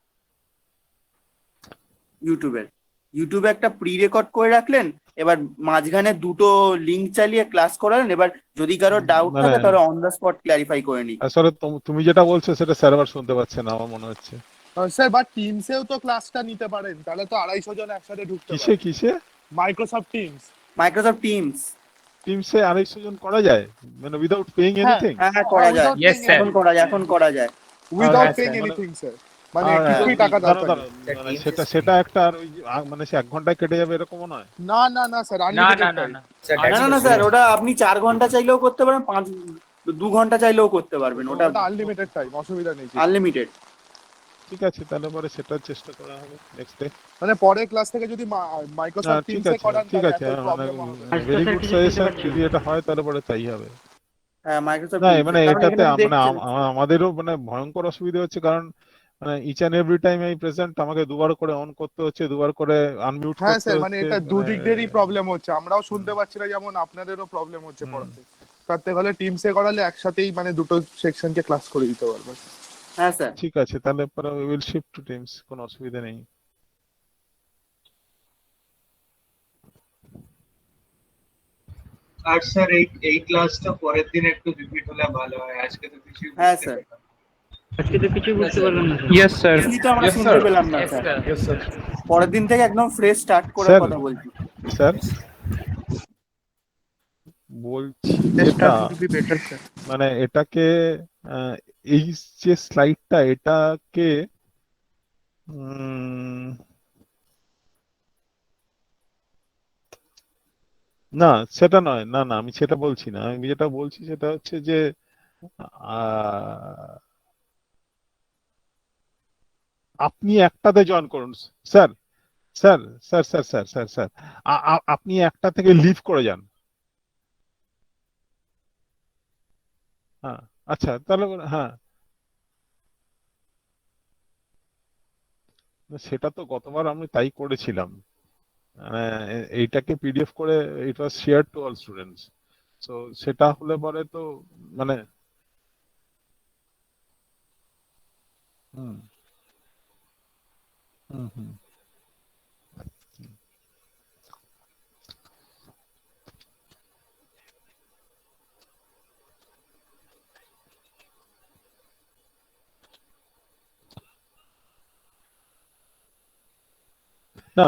ইউটিউবে একটা প্রি রেকর্ড করে রাখলেন। এবার মাঝখানে দুটো লিঙ্ক চালিয়ে ক্লাস করালেন। এবার যদি কারো ডাউট মানে থাকে তাহলে অন দ্য স্পট ক্ল্যারিফাই করে নিন। আসলে তুমি যেটা বলছো সেটা স্যার আবার শুনতে পাচ্ছে না আমার মনে হচ্ছে। স্যার বা টিমসেও তো ক্লাসটা নিতে পারেন, তাহলে তো 250 জন একসাথে ঢুকতে কিসে পারে। কিসে মাইক্রোসফট টিমস। টিমসে 250 জন করা যায় মানে উইদাউট পেইং হ্যাঁ এনিথিং? হ্যাঁ করা যায়, Yes, sir. এখন করা যায়। উইদাউট হ্যাঁ, পেইং মানে- এনিথিং স্যার, মানে আর কিছুই টাকা দাঁড়াও, দরকার দাঁড়াও, নেই। মানে সেটা একটা আর ওই মানে সে 1 ঘন্টায় কেটে যাবে এরকমও নয়। না না না স্যার, না আনলিমিটেড না না টাইম। না না না স্যার, ওটা আপনি 4 ঘন্টা চাইলেও করতে পারেন, 2 ঘন্টা চাইলেও করতে পারবেন, ওটা ওটা আনলিমিটেড টাইম, অসুবিধা নেই। আনলিমিটেড। ঠিক আছে, তাহলে পরে সেটার চেষ্টা করা হবে নেক্সট ডে। মানে পরের ক্লাস থেকে যদি মাইক্রোসফট ঠিক টিমসে আছে, করান ঠিক তাহলে আছে, এত মানে প্রবলেম হবে না। Very good suggestion. যদি এটা হয় তাহলে পরে তাই হবে। হ্যাঁ, মাইক্রোসফট না টিমস মানে কারণ এটাতে এখানে মানে দেখছেন আমাদেরও মানে ভয়ঙ্কর অসুবিধা হচ্ছে, কারণ মানে ইচ অ্যান্ড এভরি টাইম এই প্রেজেন্ট আমাকে দুবার করে অন করতে হচ্ছে, দুবার করে আনমিউট হ্যাঁ করতে স্যার, মানে হচ্ছে। এটা দুদিক দিয়েই প্রবলেম হচ্ছে, আমরাও শুনতে পাচ্ছি না যেমন আপনাদেরও প্রবলেম হচ্ছে পড়াতে। তার থেকে হলে টিমসে করালে একসাথেই মানে দুটো সেকশনকে ক্লাস করে দিতে পারবে। হ্যাঁ স্যার। ঠিক আছে, তাহলে পরে we will shift to Teams, কোনো অসুবিধা নেই। আর স্যার এই ক্লাসটা পরের দিন একটু রিপিট হলে ভালো হয়, আজকে তো কিছু হ্যাঁ স্যার, আজকে তো কিছু বুঝতে পারলাম না। Yes, sir. কিছুই তো আমরা শুনতে পেলাম না Yes, স্যার। sir. পরের দিন থেকে একদম ফ্রেশ স্টার্ট করে স্যার, কথা বলছি। স্যার বলছি That যেটা will be better, sir. মানে এটাকে এই যে স্লাইডটা এটাকে না সেটা নয়, না না আমি সেটা বলছি না। আমি যেটা বলছি সেটা হচ্ছে যে আহ, আপনি একটাতে জয়েন করুন sir. Sir sir sir sir sir sir আপনি একটা থেকে লিভ করে যান। হ্যাঁ, আচ্ছা তাহলে হ্যাঁ, সেটা তো গতবার আমি তাই করেছিলাম। এইটাকে পিডিএফ করে ইট ওয়াজ শেয়ার টু অল স্টুডেন্টস। তো সেটা হলে পরে তো মানে হুম হুম হুম না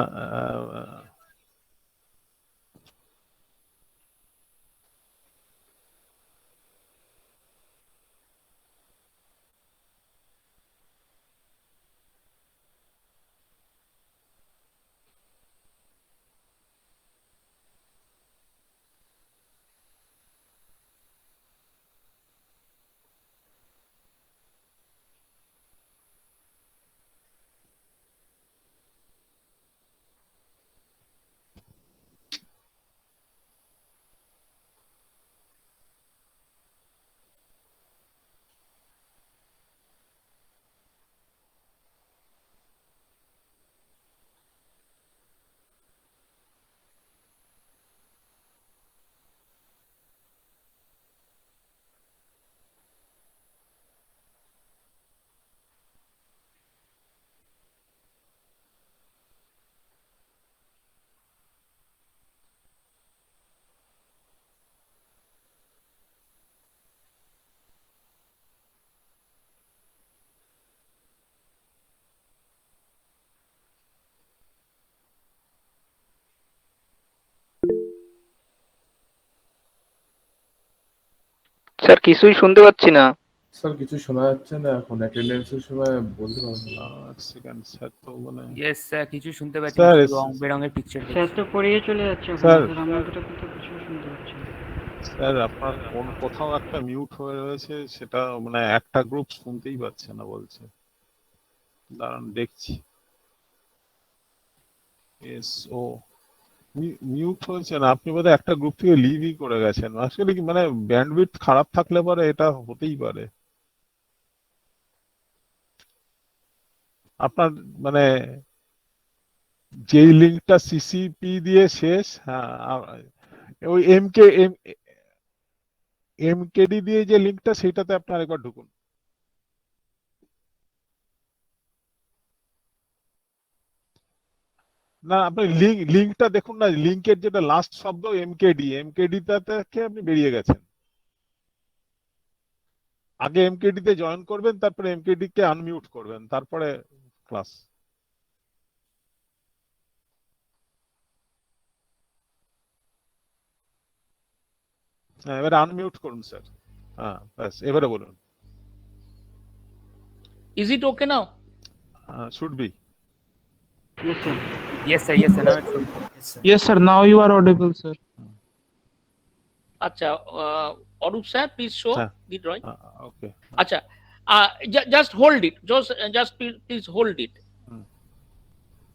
স্যার কিছুই শুনতে পাচ্ছি না। স্যার কিছু শোনা যাচ্ছে না এখন, অ্যাটেন্ডেন্সের সময় বলতে পারবো না। সেকেন্ড স্যার তো বলে ইয়েস স্যার, কিছু শুনতে পাচ্ছি স্যার না, রং বেরঙের পিকচার। স্যার তো পড়িয়ে চলে যাচ্ছে স্যার আমরা তো কিছু শুনতে পাচ্ছি না। স্যার আপনার কোথাও একটা মিউট হয়ে রয়েছে, সেটা মানে একটা গ্রুপ শুনতেই পাচ্ছে না বলছে। দাঁড়ান দেখছি। এস ও মিউট হয়েছে না, আপনি বোধহয় একটা গ্রুপ থেকে লিভই করে গেছেন। আসলে কি মানে ব্যান্ডউইডথ খারাপ থাকলে পরে এটা হতেই পারে। আপনার মানে যেই লিঙ্কটা সিসিপি দিয়ে শেষ, হ্যাঁ ওই এমকেডি দিয়ে যে লিংকটা সেটাতে আপনার একবার ঢুকুন। না আপনি লিংকটা দেখুন না, লিংকের যেটা লাস্ট শব্দ এমকেডিটাতে আপনি বেরিয়ে গেছেন। আগে এমকেডি তে জয়েন করবেন, তারপরে এমকেডি কে আনমিউট করবেন, তারপরে ক্লাস। এবারে আনমিউট করুন স্যার। হ্যাঁ ব্যাস, এবারে বলুন। Is it okay now? Should be. Yes sir, yes sir, now it's okay. Yes, sir. Now you are audible, sir. Acha, Arup sir, please show the drawing. Okay. Acha, just hold it. Just please hold it.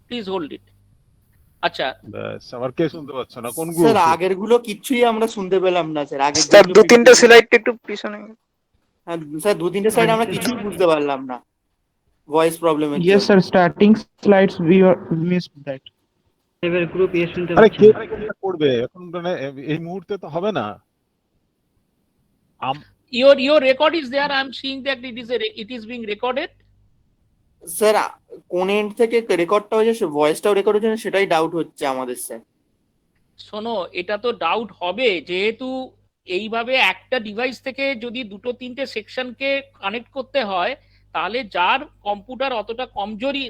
Please hold it. আচ্ছা ব্যাস, আমার কে শুনতে পাচ্ছ না? কোন sir আগের গুলো কিচ্ছুই আমরা শুনতে পেলাম না স্যার। আগে স্যার দু তিনটা স্লাইড একটু পিছনে। হ্যাঁ স্যার, দু তিনটে স্লাইড আমরা কিছুই বুঝতে পারলাম না ভয়েস প্রবলেমের জন্য। Yes, sir. Starting slides we missed that. এবার গ্রুপ এ শুনতে আরে পাচ্ছি কে করবে এখন, মানে এই মুহূর্তে তো হবে না। your record is there. I am seeing that it is being recorded. Sir কোন এন্ড থেকে রেকর্ডটা হয়েছে, ভয়েসটাও রেকর্ড হচ্ছে না, সেটাই ডাউট হচ্ছে আমাদের স্যার। শোনো, এটা তো ডাউট হবে, যেহেতু এইভাবে একটা ডিভাইস থেকে যদি দুটো তিনটে সেকশনকে কানেক্ট করতে হয়, তাহলে যার কম্পিউটার অতটা কমজোরি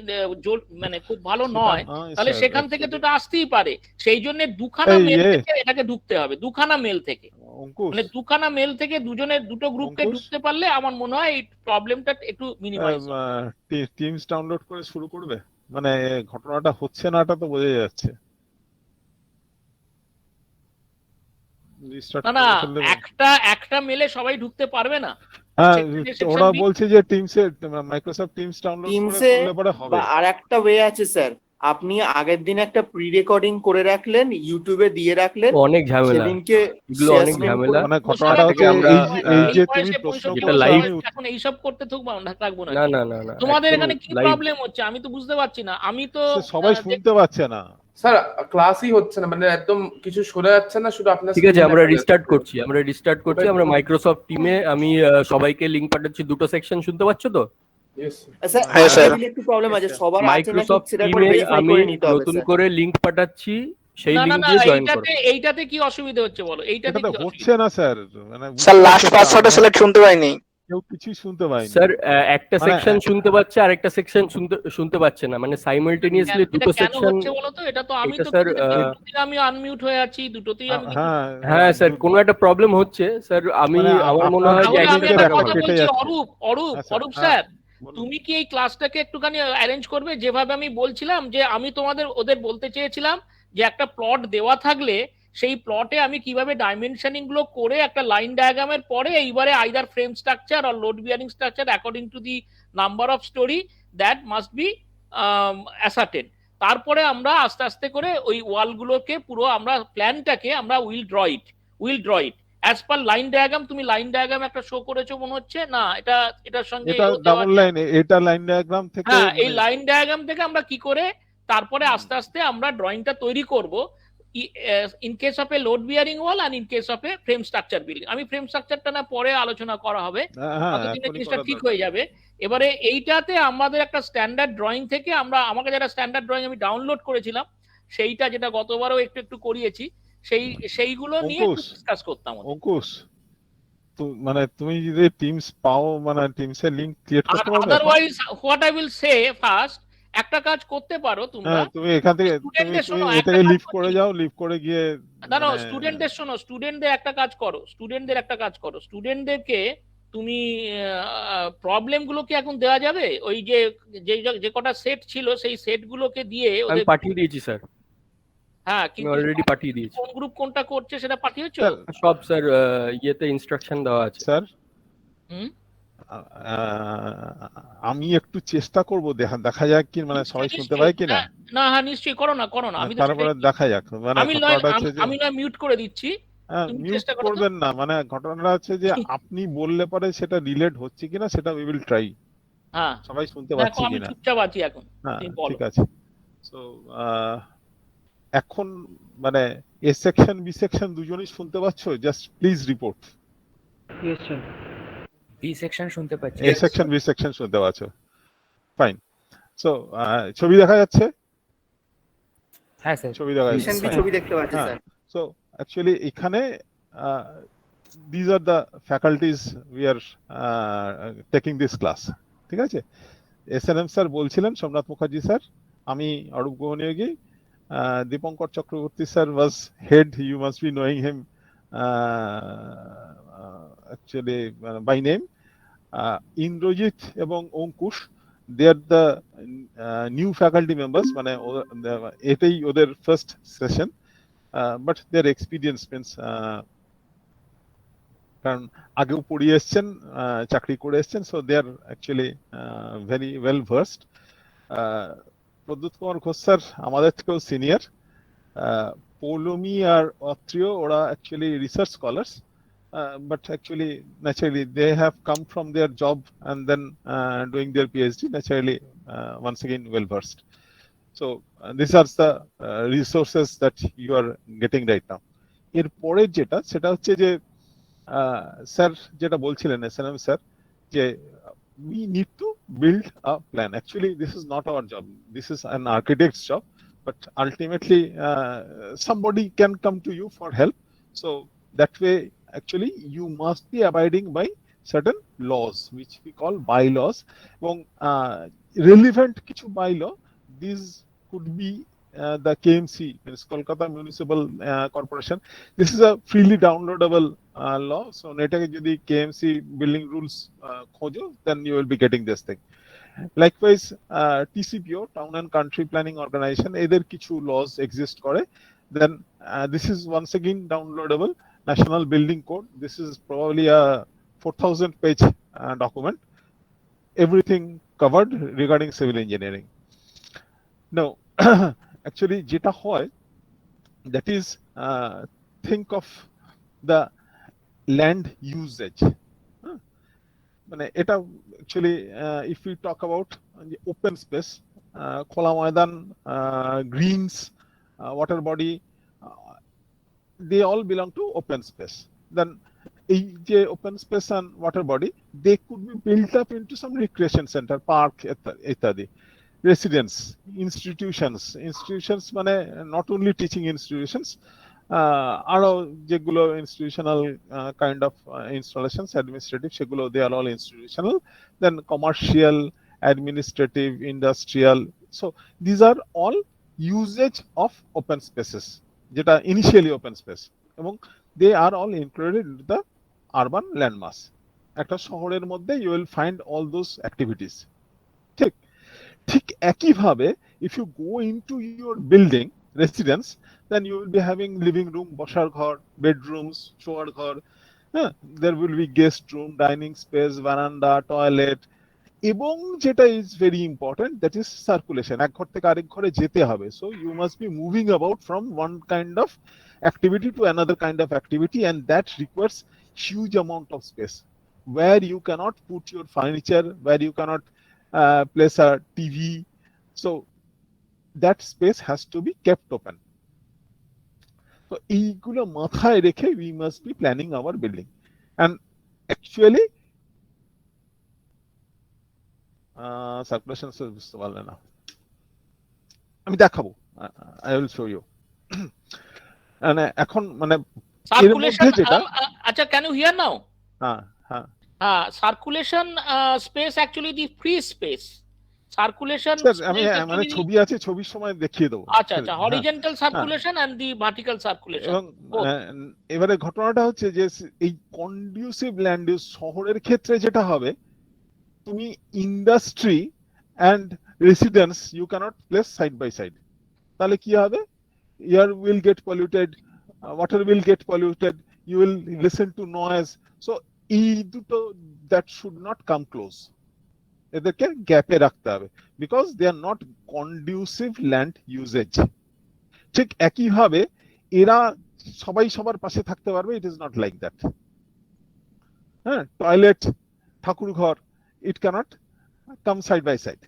মানে খুব ভালো নয়, তাহলে সেখান থেকে তো এটা আসতেই পারে। সেই জন্য দুখানা মেল থেকে এটাকে ঢুকতে হবে, দুখানা মেল থেকে, মানে দুখানা মেল থেকে দুটো গ্রুপকে ঢুকতে পারলে আমার মনে হয় এই প্রবলেমটা একটু মিনিমাইজ হবে। টিমস ডাউনলোড করে শুরু করবে, মানে ঘটনাটা হচ্ছে না, এটা তো বোঝা যাচ্ছে। না একটা মেলে সবাই ঢুকতে পারবে না। হ্যাঁ ওরা বলছে যে টিমসে, মাইক্রোসফট টিমস ডাউনলোড করলে পরে হবে। আর একটা ওয়ে আছে স্যার, আপনি আগের দিন একটা প্রি রেকর্ডিং করে রাখলেন, ইউটিউবে দিয়ে রাখলেন, অনেক ঝামেলা সেদিনকে এগুলো, অনেক ঝামেলা। মানে ঘটনাটা হচ্ছে এই যে তুমি প্রশ্ন এটা লাইভ এখন এইসব করতে থাকবো না। না না না, তোমাদের এখানে কি প্রবলেম হচ্ছে আমি তো বুঝতে পারছি না। আমি তো সবাই শুনতে পাচ্ছে না স্যার, ক্লাসই হচ্ছে না, মানে একদম কিছু শোনা যাচ্ছে না, শুধু আপনার। ঠিক আছে, আমরা রিস্টার্ট করছি। আমরা মাইক্রোসফট টিমে আমি সবাইকে লিংক পাঠাচ্ছি। দুটো সেকশন শুনতে পাচ্ছ তো? একটু প্রবলেম আছে, সবার আছে নাকি মাইক্রোসফট সেটা টিমে ভেরিফাই আমি করে নিতে হবে নতুন স্যার। করে লিংক পাঠাচ্ছি, সেই না লিংক না দিয়ে জয়েন করো। এইটাতে কি অসুবিধা হচ্ছে বলো? এইটাতে এটা কি হচ্ছে না স্যার, মানে স্যার লাস্ট 5-6টা স্লাইড শুনতে পাইনি। কেউ কিছুই শুনতে পায়নি স্যার একটা সেকশন শুনতে পাচ্ছে আর একটা সেকশন শুনতে পাচ্ছে না, মানে সাইমালটেনিয়াসলি দুটো সেকশন হচ্ছে বলো তো? এটা তো আমি তো স্যার আমি আনমিউট হয়ে আছি, দুটোতেই আমি হ্যাঁ স্যার কোনো একটা প্রবলেম হচ্ছে স্যার। আমি আমার মনে হয় যে অরূপ স্যার, তুমি কি এই ক্লাসটাকে একটুখানি অ্যারেঞ্জ করবে যেভাবে আমি বলছিলাম? যে আমি ওদের বলতে চেয়েছিলাম যে একটা প্লট দেওয়া থাকলে সেই প্লটে আমি কিভাবে ডাইমেনশনিং গুলো করে একটা লাইন ডায়াগ্রামের পরে এইবারে আইদার ফ্রেম স্ট্রাকচার আর load bearing structure according to the number of storey that must be ascertain. তারপরে আমরা আস্তে আস্তে করে ওই ওয়ালগুলোকে পুরো আমরা প্ল্যানটাকে আমরা will draw it as per line diagram. তুমি লাইন ডায়াগ্রাম একটা শো করেছো মনে হচ্ছে না? এটার সঙ্গে এটা ডাবল লাইন, এটা লাইন ডায়াগ্রাম থেকে। হ্যাঁ, এই লাইন ডায়াগ্রাম থেকে আমরা কি করে তারপরে আস্তে আস্তে আমরা ড্রয়িংটা তৈরি করব in case of a load bearing wall আর in case of a frame structure building. আমি ফ্রেম স্ট্রাকচারটা না পরে আলোচনা করা হবে, ততদিনে জিনিসটা ঠিক হয়ে যাবে। এবারে এইটাতে আমাদের একটা স্ট্যান্ডার্ড ড্রয়িং থেকে আমাকে যেটা স্ট্যান্ডার্ড ড্রয়িং আমি ডাউনলোড করেছিলাম, সেইটা যেটা গতবারও একটু করিয়েছি, সেইগুলো নিয়ে ডিসকাস করতাম। অঙ্কুশ, মানে তুমি যদি টিমস পাও, মানে টিমসের লিংক ক্রিয়েট করতে পারবে। Otherwise what I will say first, একটা কাজ করতে পারো তোমরা। তুমি এখান থেকে এটাকে লিভ করে যাও, লিভ করে গিয়ে না স্টুডেন্টদের একটা কাজ করো, স্টুডেন্টদেরকে তুমি প্রবলেম গুলোকে এখন দেওয়া যাবে? ওই যে কটা সেট ছিল সেই সেট গুলোকে দিয়ে আমি পাঠিয়ে দিয়েছি স্যার। হ্যাঁ, আমি অলরেডি পাঠিয়ে দিয়েছি। কোন গ্রুপ কোনটা করছে সেটা পাঠিয়েছো? সব স্যার ইয়েতে ইনস্ট্রাকশন দেওয়া আছে স্যার। আমি একটু চেষ্টা করব, দেখা যাক কি, মানে সবাই শুনতে পায় কিনা। না হ্যাঁ নিশ্চয়ই করো না। আমি তারপরে দেখা যাক। মানে আমি না মিউট করে দিচ্ছি, মিউট করবেন না, মানে ঘটনাটা আছে যে আপনি বললে পরে সেটা রিলেট হচ্ছে কিনা সেটা উই উইল ট্রাই। হ্যাঁ, সবাই শুনতে পাচ্ছে কিনা। আমি চুপচাপ আছি এখন। হ্যাঁ ঠিক আছে। সো এখন মানে এ সেকশন বি সেকশন দুজনেই শুনতে পাচ্ছ? Just please report. Yes sir. B section শুনতে পাচ্ছি। এ সেকশন বি সেকশন শুনতে পাচ্ছ? ফাইন। সো ছবি দেখা যাচ্ছে? হ্যাঁ স্যার, ছবি দেখা যাচ্ছে। ছবি দেখতে পাচ্ছি স্যার। সো অ্যাকচুয়ালি এখানে these are the faculties we are taking this class. ঠিক আছে? এসএনএম স্যার বলছিলেন, সোমনাথ মুখার্জি স্যার, আমি Arup Gohaniyogi, Dipankar Chakraborty sir was head, you must be knowing him actually by name. Indrajit এবং Ankush, they are the new faculty members, মানে এটাই ওদের first session, but their experience means কারণ আগেও পড়িয়ে এসছেন, চাকরি করে এসছেন, so they are actually very well versed. Pradyut Kumar Ghosh sir আমাদের থেকেও সিনিয়র। পৌলমী আর অত্রিয়, ওরা actually research scholars, but actually naturally they have come from their job and then doing their PhD, naturally once again well versed. So these are the resources that you are getting right now. এর পরে যেটা সেটা হচ্ছে যে sir যেটা বলছিলেন এসএনএম sir, যে we need to build a plan. Actually this is not our job, this is an architect's job, but ultimately somebody can come to you for help. So that way actually you must be abiding by certain laws which we call bylaws, এবং relevant কিছু bylaw, these could be the KMC, means Kolkata Municipal Corporation. This is a freely downloadable law, so netake jodi KMC building rules khojo, then you will be getting this thing. Likewise TCPO, Town and Country Planning Organization, eder kichu laws exist kore, then this is once again downloadable. National Building Code, this is probably a 4,000 page document, everything covered regarding civil engineering. Now actually jeta hoy, that is think of the land usage. মানে এটা actually if we talk about open space, খোলা ময়দান, greens, water body, they all belong to open space. Then এই যে open space and water body, they could be built up into some recreation center, park ইত্যাদি, residence, institutions মানে not only teaching institutions, আরো যেগুলো institutional kind of installations, administrative, সেগুলো they are all institutional, then commercial, administrative, industrial. So these are all usage of open spaces, যেটা initially open space, এবং they are all included into the urban landmass. একটা শহরের মধ্যে you will find all those activities. ঠিক একইভাবে if you go into your building residence, then you will be having living room, বসার ঘর, bedrooms, শোয়ার ঘর, there will be guest room, dining space, veranda, toilet, এবং যেটা is very important, that is circulation. এক ঘর থেকে আরেক ঘরে যেতে হবে, so you must be moving about from one kind of activity to another kind of activity, and that requires huge amount of space where you cannot put your furniture, where you cannot place a TV, so that space has to be kept open. So এইগুলো মাথায় রেখে we must be planning our building. And actually circulation বুঝতে পারলে না, আমি দেখাবো, I will show you. মানে এখন মানে সার্কুলেশন, আচ্ছা can you hear now? হ্যাঁ circulation space actually the free space. Circulation আমি মানে ছবি আছে, ছবির সময় দেখিয়ে দেবো। আচ্ছা horizontal circulation and the vertical circulation. এবং এবারে ঘটনাটা হচ্ছে যে এই কন্ডিউসিভ ল্যান্ড ইউজ শহরের ক্ষেত্রে যেটা হবে, তুমি industry and residence you can't place side by side, তাহলে কি হবে, air will get polluted, water will get polluted, you will listen to noise. So এই দুটো that should not come close, এদেরকে গ্যাপে রাখতে হবে, because they are not conducive land usages. ঠিক একইভাবে এরা সবাই সবার পাশে থাকতে পারবে, it is not like that. হ্যাঁ, টয়লেট, ঠাকুর ঘর, it cannot come side by side,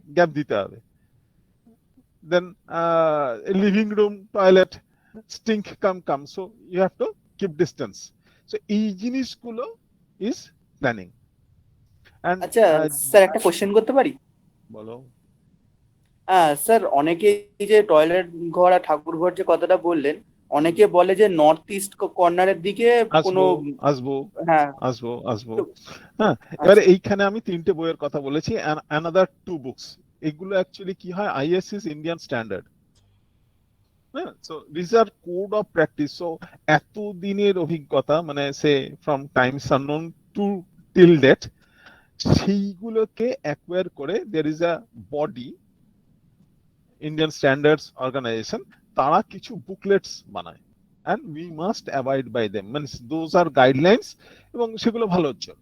gap দিতে হবে। Then living room, toilet, stink come, so you have to keep distance. So এই জিনিসগুলো is planning. And আচ্ছা স্যার একটা কোশ্চেন করতে পারি? বলো। স্যার অনেকে এই যে টয়লেট ঘর আর ঠাকুর ঘর যে কথাটা বললেন, অনেকে বলে যে নর্থ ইস্ট কর্নারের দিকে কোনো আসবো হ্যাঁ হ্যাঁ, এবারে এইখানে আমি 3টে বইয়ের কথা বলেছি, another 2 books. এগুলো অ্যাকচুয়ালি কি হয়, ISIS ইন্ডিয়ান স্ট্যান্ডার্ড। হ্যাঁ, so this are code of practice. So এত দিনের অভিজ্ঞতা, মানে সে from times unknown to till date, সেইগুলোকে অ্যাকোয়ার করে there is a body, Indian standards organisation, তারা কিছু বুকলেটস বানায়, and we must abide by them, means those are guidelines, এবং সেগুলো ভালোর জন্য,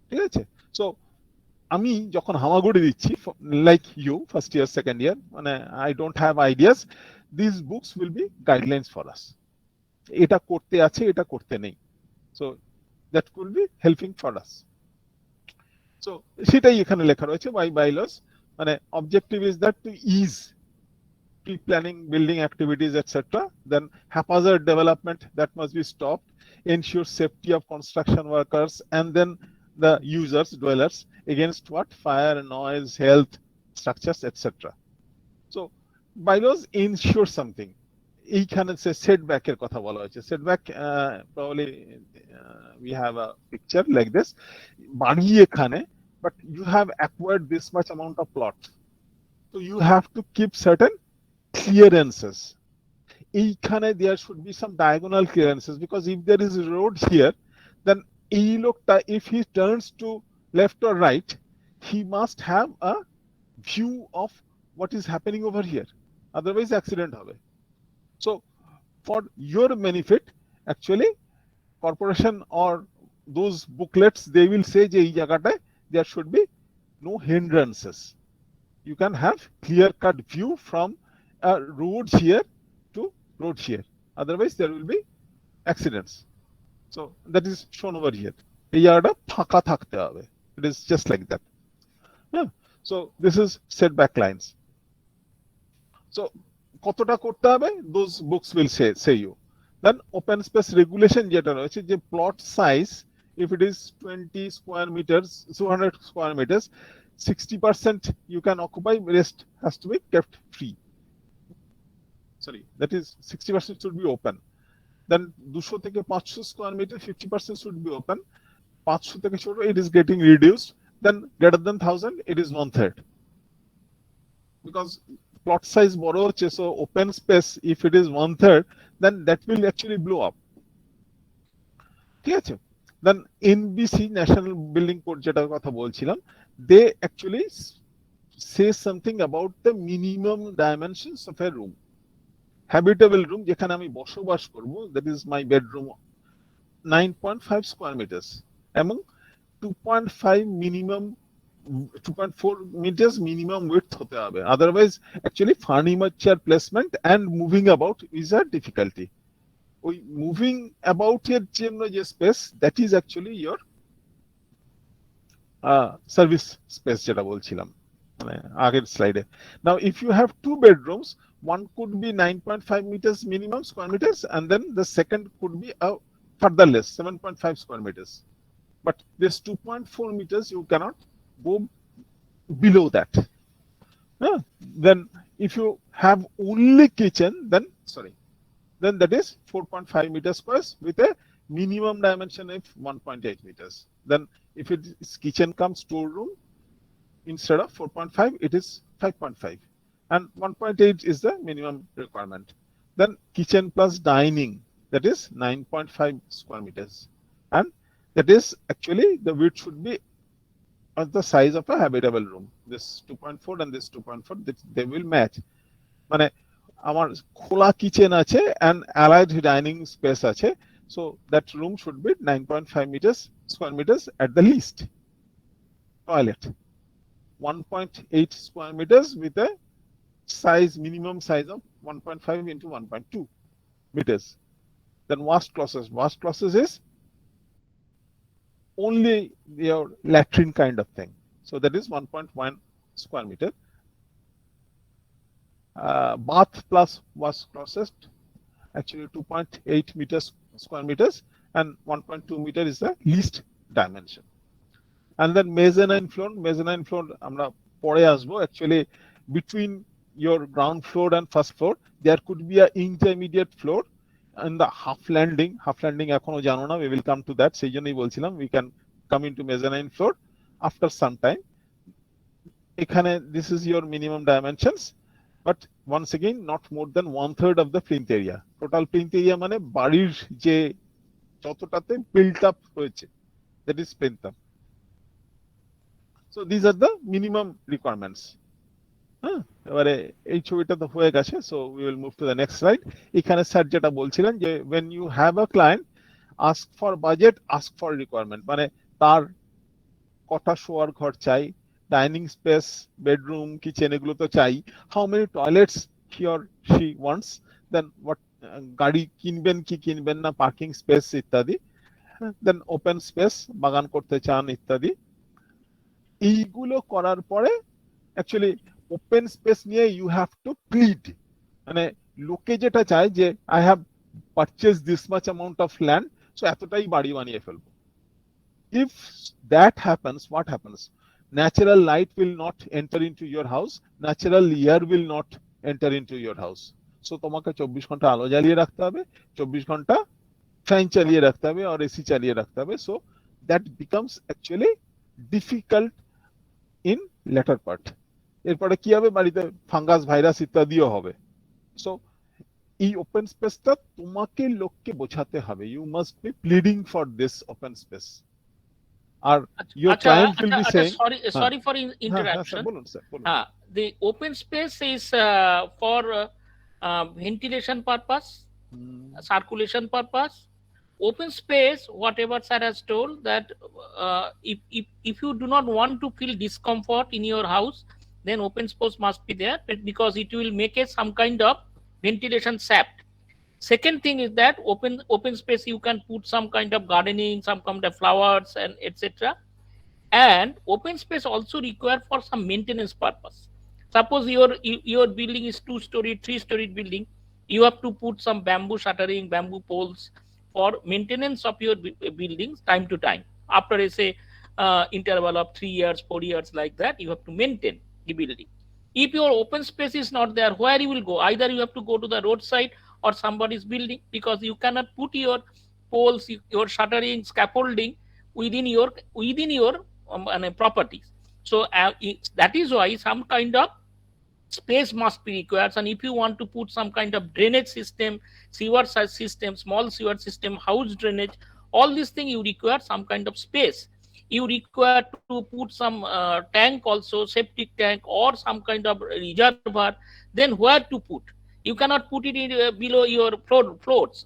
ঠিক আছে? সো আমি যখন হামাগুড়ি দিচ্ছি, like you first year second year, মানে I don't have ideas, this books will be guidelines for us, এটা করতে আছে, এটা করতে নেই, so that will be helping for us. So সেটাই এখানে লেখা রয়েছে, বাই বাইলস, মানে objective is that to is pre-planning building activities, etc. Then haphazard development that must be stopped, ensure safety of construction workers and then the users, dwellers, against what? Fire, noise, health, structures, etc. So bylaws ensure something. এইখানে সে setback এর কথা বলা হয়েছে। Setback, probably we have a picture like this, বাড়ি এখানে, but you have acquired this much amount of plot, so you have to keep certain clearances. এইখানে there should be some diagonal clearances, because if there is a road here, then এই লোকটা, if he turns to left or right, he must have a view of what is happening over here, otherwise accident হবে। So for your benefit, actually corporation or those booklets, they will say যে এই জায়গাটায় there should be no hindrances, you can have clear cut view from road here to road here, otherwise there will be accidents. So that is shown over here, এই জায়গাটা ফাঁকা থাকতে হবে, it is just like that. Yeah, so this is setback lines. So কতটা করতে হবে, those books will say you. Then open space regulation যেটা রয়েছে, যে plot size, if it is 20 square meters, 200 square meters, 60% you can occupy, rest has to be kept free. Sorry, that is 60% should be open. Then 200 থেকে 500 square meter, 50% should be open. 500 থেকে ছোট, it is getting reduced. Then greater than 1000, it is 1/3. Because plot size বড় হচ্ছে, so open space, if it is 1/3, then that will actually blow up. ঠিক আছে? Then NBC, National Building Code যেটার কথা বলছিলাম, they actually say something about the minimum dimensions of a room. Habitable room, যেখানে আমি বসবাস করব, that is my bedroom, 9.5 square meters, এবং 2.5 minimum, 2.4 meters minimum width হতে হবে, otherwise actually furniture placement and moving about is a difficulty. ওই moving about এর জন্য যে space, that is actually your service space যেটা বলছিলাম মানে আগের স্লাইডে। Now if you have 2 bedrooms, one could be 9.5 meters minimum square meters, and then the second could be further less, 7.5 square meters. But this 2.4 meters, you cannot go below that. Then if you have only kitchen, then that is 4.5 meters squares with a minimum dimension of 1.8 meters. Then if it is kitchen comes storeroom, instead of 4.5, it is 5.5. And 1.8 is the minimum requirement. Then kitchen plus dining, that is 9.5 square meters. And that is actually the width should be of the size of a habitable room. This 2.4 and this 2.4, they will match. মানে আমার খোলা kitchen আছে and allied dining space আছে, so that room should be 9.5 meters square meters at the least. Toilet 1.8 square meters with a size, minimum size of 1.5 into 1.2 meters. Then wash closets is only your latrine kind of thing, so that is 1.1 square meter. Bath plus wash closet actually 2.8 meters square meters, and 1.2 meter is the least dimension. And then mezzanine floor আমরা পরে আসবো, actually between your ground floor and first floor there could be a intermediate floor and the half landing এখনো জানো না, we will come to that, সেই জন্যই বলছিলাম we can come into mezzanine floor after some time. এখানে this is your minimum dimensions, but once again not more than 1/3 of the plinth area. Total plinth area মানে বাড়ির যে যতটাতে built up হয়েছে, that is plinth up. So these are the minimum requirements. এবারে এই ছবিটা তো হয়ে গেছে, so we will move to the next slide. এখানে স্যার যেটা বলছিলেন যে when you have a client, ask for budget, ask for requirement, মানে তার কটা শোয়ার ঘর চাই, ডাইনিং স্পেস, বেডরুম, কিচেন এগুলো তো চাই, how many toilets he or she wants, then what গাড়ি কিনবেন কি কিনবেন না, পার্কিং স্পেস ইত্যাদি, দেন ওপেন স্পেস, বাগান করতে চান ইত্যাদি। এইগুলো করার পরে অ্যাকচুয়ালি ওপেন স্পেস নিয়ে ইউ হ্যাভ টু প্লিড, মানে লোকে যেটা চায় যে I have purchase this much amount of land, so এতটাই বাড়ি বানিয়ে ফেলবো। If that happens, what happens? Natural light will not enter into your house, natural air will not enter into your house. So তোমাকে 24 ঘন্টা আলো জ্বালিয়ে রাখতে হবে, 24 ঘন্টা ফ্যান চালিয়ে রাখতে হবে আর এসি চালিয়ে রাখতে হবে। So that becomes actually difficult in later part. এরপরে কি হবে, বাড়িতে ফাঙ্গাস, ভাইরাস ইত্যাদিও হবে। So এই ওপেন স্পেসটা তোমাকে লোককে বোঝাতে হবে, you must be pleading for this open space. Or your client will be saying, sorry for interruption. বলুন স্যার, বলুন। The open space is for ventilation purpose, circulation purpose. Open space, whatever sir has told, that if you do not want to feel discomfort in your house, then open space must be there, because it will make some kind of ventilation shaft. Second thing is that open space you can put some kind of gardening, some kind of flowers and etc. And open space also required for some maintenance purpose. Suppose your building is 2-story, 3-story building, you have to put some bamboo shuttering, bamboo poles for maintenance of your buildings time to time. After say interval of 3 years, 4 years, like that, you have to maintain the building. If your open space is not there, where you will go? Either you have to go to the roadside or somebody's building, because you cannot put your poles, your shuttering, scaffolding within your properties. So that is why some kind of space must be required. And if you want to put some kind of drainage system, sewer system, small sewer system, house drainage, all these things you require some kind of space. You require to put some tank also, septic tank or some kind of reservoir. Then where to put? You cannot put it in below your floors,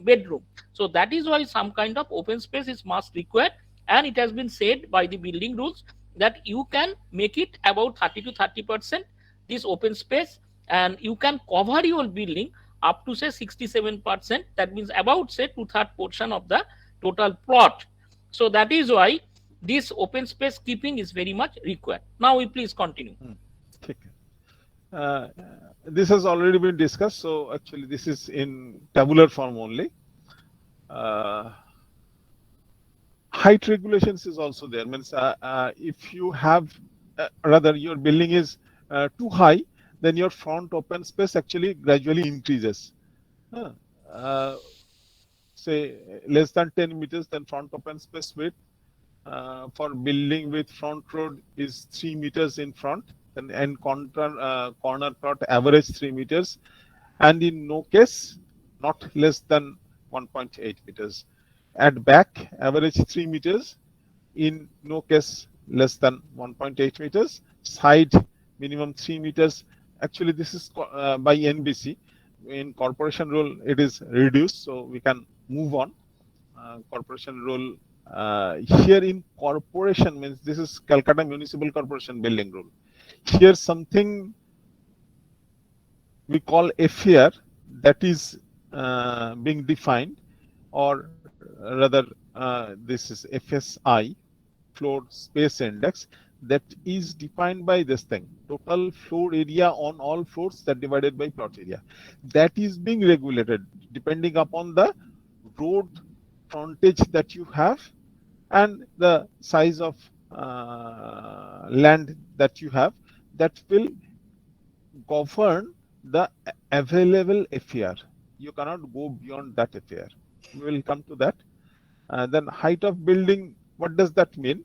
bedroom. So that is why some kind of open space is must required, and it has been said by the building rules that you can make it about 30 to 30% this open space, and you can cover your building up to say 67%. That means about say 2/3 portion of the total plot. So that is why this open space keeping is very much required. Now we please continue. This has already been discussed, so actually this is in tabular form only. Height regulations is also there. Means if you have rather your building is too high, then your front open space actually gradually increases. Say less than 10 meters, then front open space width for building with front road is 3 meters in front, and corner plot average 3 meters, and in no case not less than 1.8 meters. At back average 3 meters, in no case less than 1.8 meters. Side minimum 3 meters. Actually this is by NBC. In corporation rule it is reduced, so we can move on. Corporation rule here in corporation means this is Calcutta Municipal Corporation building rule. Here something we call FAR that is being defined, or rather this is FSI, floor space index, that is defined by this thing, total floor area on all floors that divided by plot area. That is being regulated depending upon the road frontage that you have and the size of land that you have. That will govern the available FAR. You cannot go beyond that FAR. We will come to that. Then height of building, what does that mean?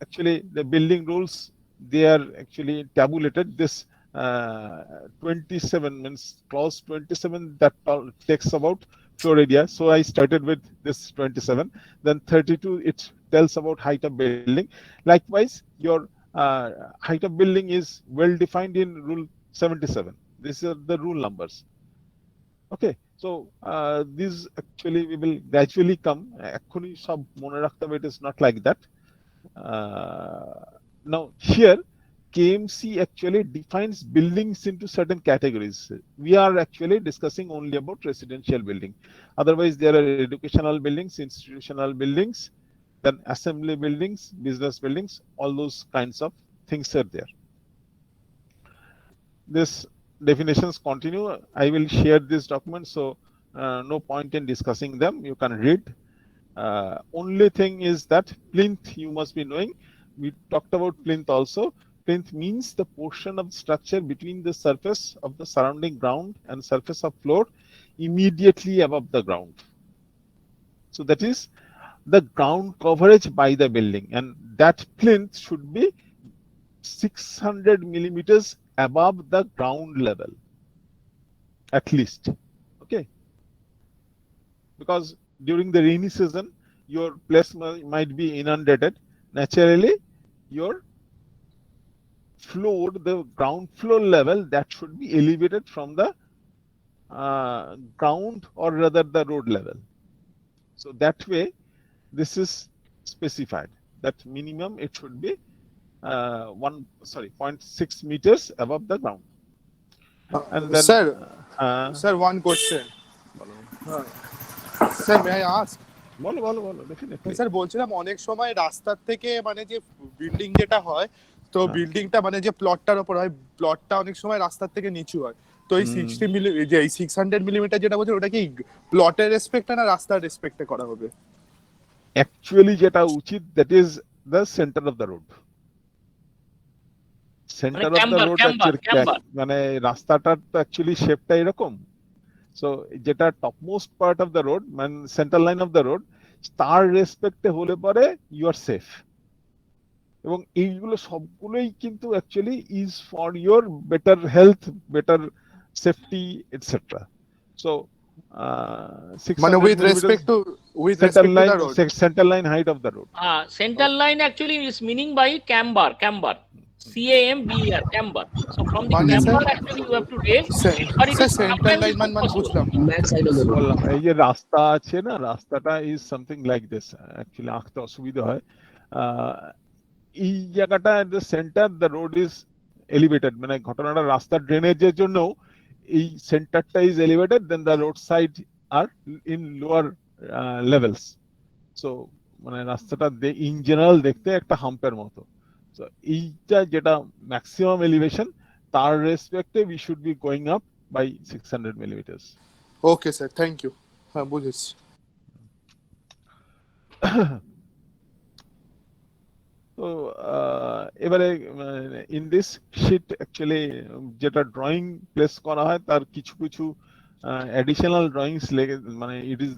Actually, the building rules, they are actually tabulated. This 27 means clause 27 that takes about floor area. So I started with this 27. Then 32, it tells about height of building. Likewise, your height of building is well defined in rule 77. These are the rule numbers. Okay, so these actually we will gradually come. Actually, sab mone rakhte hobe, it is not like that. Now here KMC actually defines buildings into certain categories. We are actually discussing only about residential building. Otherwise, there are educational buildings, institutional buildings, then assembly buildings, business buildings, all those kinds of things are there. This definitions continue. I will share this document, so no point in discussing them. You can read. Only thing is that plinth you must be knowing. We talked about plinth also. Plinth means the portion of structure between the surface of the surrounding ground and surface of floor immediately above the ground. So that is the ground coverage by the building, and that plinth should be 600 millimeters above the ground level, at least. Okay, because during the rainy season your place might be inundated. Naturally, your floor, the ground floor level, that should be elevated from the ground, or rather the road level. So that way this is specified that minimum it should be 0.6 meters above the ground. And then sir, one question. Sir, may I ask? বলো definitely sir বলছিলাম অনেক সময় রাস্তার থেকে মানে যে building যেটা হয়, তো বিল্ডিংটা মানে যে প্লটটার উপর হয়, প্লটটা অনেক সময় রাস্তার থেকে নিচু হয়। তো এই 60 মিলি যে 600 মিলিমিটার যেটা বলছেন, ওটা কি প্লটের রেসপেক্টে না রাস্তার রেসপেক্টে করা হবে? অ্যাকচুয়ালি যেটা উচিত, that is the centre of the road. Centre of the road মানে রাস্তাটার তো অ্যাকচুয়ালি শেপটা এরকম। সো যেটা topmost part of the road, মানে centre line of the road, তার রেসপেক্টে হলে পরে ইউ আর সেফ। এবং এইগুলো সবগুলোই কিন্তু actually is for your better health, better safety etcetera. So মানে with respect to the road, center line height of the road. Center line actually is meaning by camber, CAMBER, camber. So from the camber actually you have to take, but it is center line man বুঝলাম, back side of the road. এই যে রাস্তা আছে না, রাস্তাটা is something like this. Actually আঁকতে অসুবিধা হয়। এই জায়গাটা at the center the road is elevated, মানে ঘটনাটা রাস্তার ড্রেনেজের জন্য এই সেন্টারটা is elevated, then the road side are in lower levels. So মানে রাস্তাটা in general দেখতে একটা হাম্পের মতো। So এইটা যেটা ম্যাক্সিমাম এলিভেশন, তার রেসপেক্টে we should be going up by 600 millimeters. Okay sir, thank you. হ্যাঁ, বুঝেছি। তো এবারে ইন দিস শিট অ্যাকচুয়ালি যেটা ড্রয়িং প্লেস করা হয়, তার কিছু কিছু অ্যাডিশনাল ড্রয়িংস মানে it is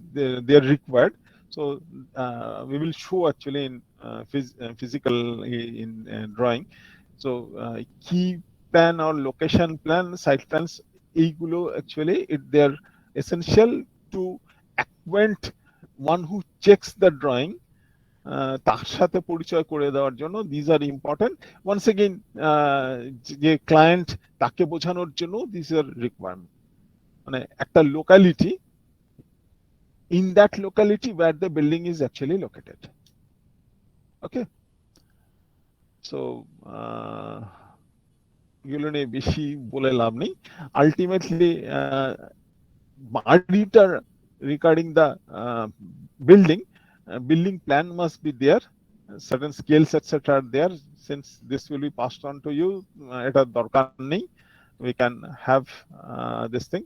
they are required. So we will show actually in physical in drawing. So key plan or location plan, site plans, এইগুলো actually they are essential to acquaint one who checks the drawing, তার সাথে পরিচয় করে দেওয়ার জন্য। these are important. Once again যে client, তাকে বোঝানোর জন্য these are requirement. মানে একটা locality, in that locality where the building is actually located. Okay, so এগুলো নিয়ে বেশি বলে লাভ নেই। আলটিমেটলি বাড়িটার regarding the building plan must be there, certain scales etc are there, since this will be passed on to you, এটা দরকার নেই, we can have this thing.